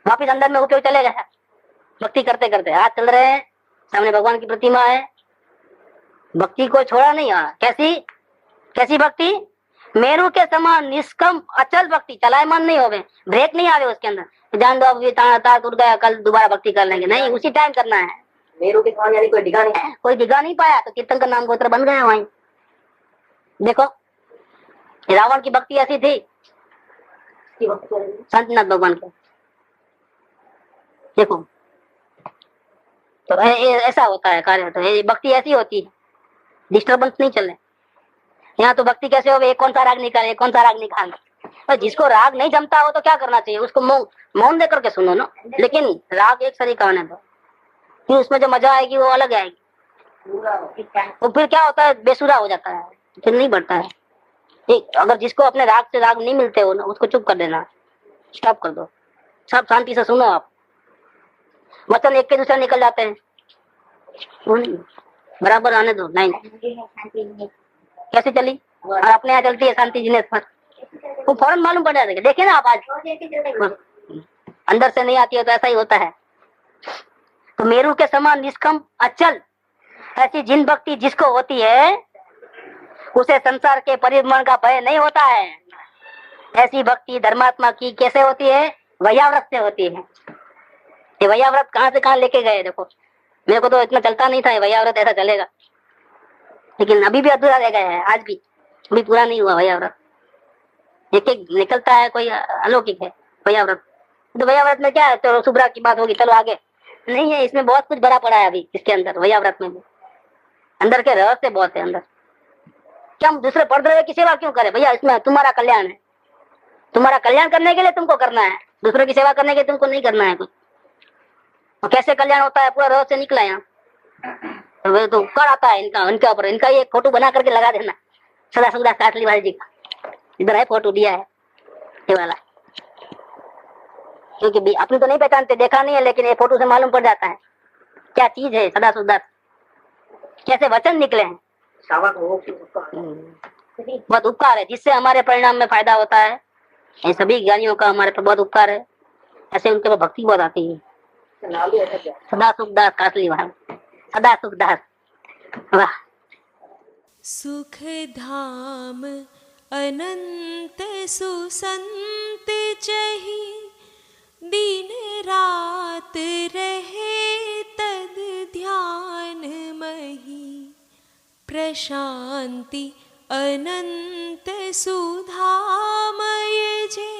वापिस अंदर में उपयोग चले गया भक्ति करते करते। हाथ चल रहे हैं, सामने भगवान की प्रतिमा है, भक्ति को छोड़ा नहीं। कैसी कैसी भक्ति, मेरू के समान निष्कंप अचल भक्ति। चलायमान नहीं हो गए, ब्रेक नहीं आ गए उसके अंदर, जान दो अब ये तार टूट गया, कल दोबारा भक्ति कर लेंगे, नहीं, उसी टाइम करना है। मेरू के समान यानी कोई डिगा नहीं, कोई दिखा नहीं पाया तो कीर्तन का नाम गोत्र बन गया वहीं। देखो रावण की भक्ति ऐसी थी, शांतिनाथ भगवान के। देखो तो ऐसा होता है कार्य, तो ये भक्ति ऐसी होती है, डिस्टर्बेंस नहीं चले। यहाँ तो भक्ति कैसे हो, एक कौन सा राग निकाले, कौन सा राग निकाले। और जिसको राग नहीं जमता हो तो क्या करना चाहिए, उसको मौन दे करके सुनो ना, लेकिन राग एक सरीका होने दो, फिर उसमें जो मजा आएगी वो अलग आएगी। तो फिर क्या होता है, बेसुरा हो जाता है, फिर नहीं बढ़ता है। एक अगर जिसको अपने राग से राग नहीं मिलते हो ना, उसको चुप कर देना, स्टॉप कर दो, सब शांति से सुनो। आप वचन एक के दूसरे निकल जाते हैं, बराबर आने दो। नहीं कैसे चली, और अपने यहाँ चलती है शांति जिनेश पर, वो फौरन मालूम पड़ जाता है। देखिए ना आप, आज अंदर से नहीं आती है तो ऐसा ही होता है। तो मेरू के समान निष्कंप अचल, ऐसी जिन भक्ति जिसको होती है उसे संसार के परिभ्रमण का भय नहीं होता है। ऐसी भक्ति धर्मात्मा की कैसे होती है, वैयाव्रत से होती है। ये वैयाव्रत कहाँ से कहाँ लेके गए, देखो मेरे को तो इतना चलता नहीं था वैयाव्रत ऐसा चलेगा, लेकिन अभी भी अधूरा रह गया है, आज भी अभी पूरा नहीं हुआ वैयाव्रत। एक एक निकलता है, कोई अलौकिक है वैयाव्रत। तो वैयाव्रत में क्या है, तो सुब्रा की बात होगी, चलो आगे नहीं है, इसमें बहुत कुछ भरा पड़ा है अभी इसके अंदर। वैयाव्रत में भी अंदर के रहस्य बहुत है अंदर। क्या हम दूसरे पर्दे की सेवा क्यों करें भैया, इसमें तुम्हारा कल्याण है, तुम्हारा कल्याण करने के लिए तुमको करना है, दूसरों की सेवा करने के लिए तुमको नहीं करना है कुछ। और कैसे कल्याण होता है पूरा रहस्य निकला यहाँ, तो वे तो कर आता है इनका, उनके ऊपर इनका ये फोटो बना करके लगा देना, सदा सुदा काटली वाली जी का, इधर है फोटो दिया है ये वाला, क्योंकि अपनी तो नहीं पहचानते, देखा नहीं है, लेकिन ये फोटो से मालूम पड़ जाता है क्या चीज है सदा सुदा, कैसे वचन निकले हैं। बहुत उपकार है जिससे हमारे परिणाम में फायदा होता है। ये सभी ज्ञानियों का हमारे पर बहुत उपकार है, ऐसे उनके पर भक्ति बहुत आती है। सदा सुखदास कासली वाला, सदा सुखदास, वाह। सुख धाम अनंत सुसंत चही दिन रात रहे तद ध्यान मही प्रशांति अनंत सुधामय जे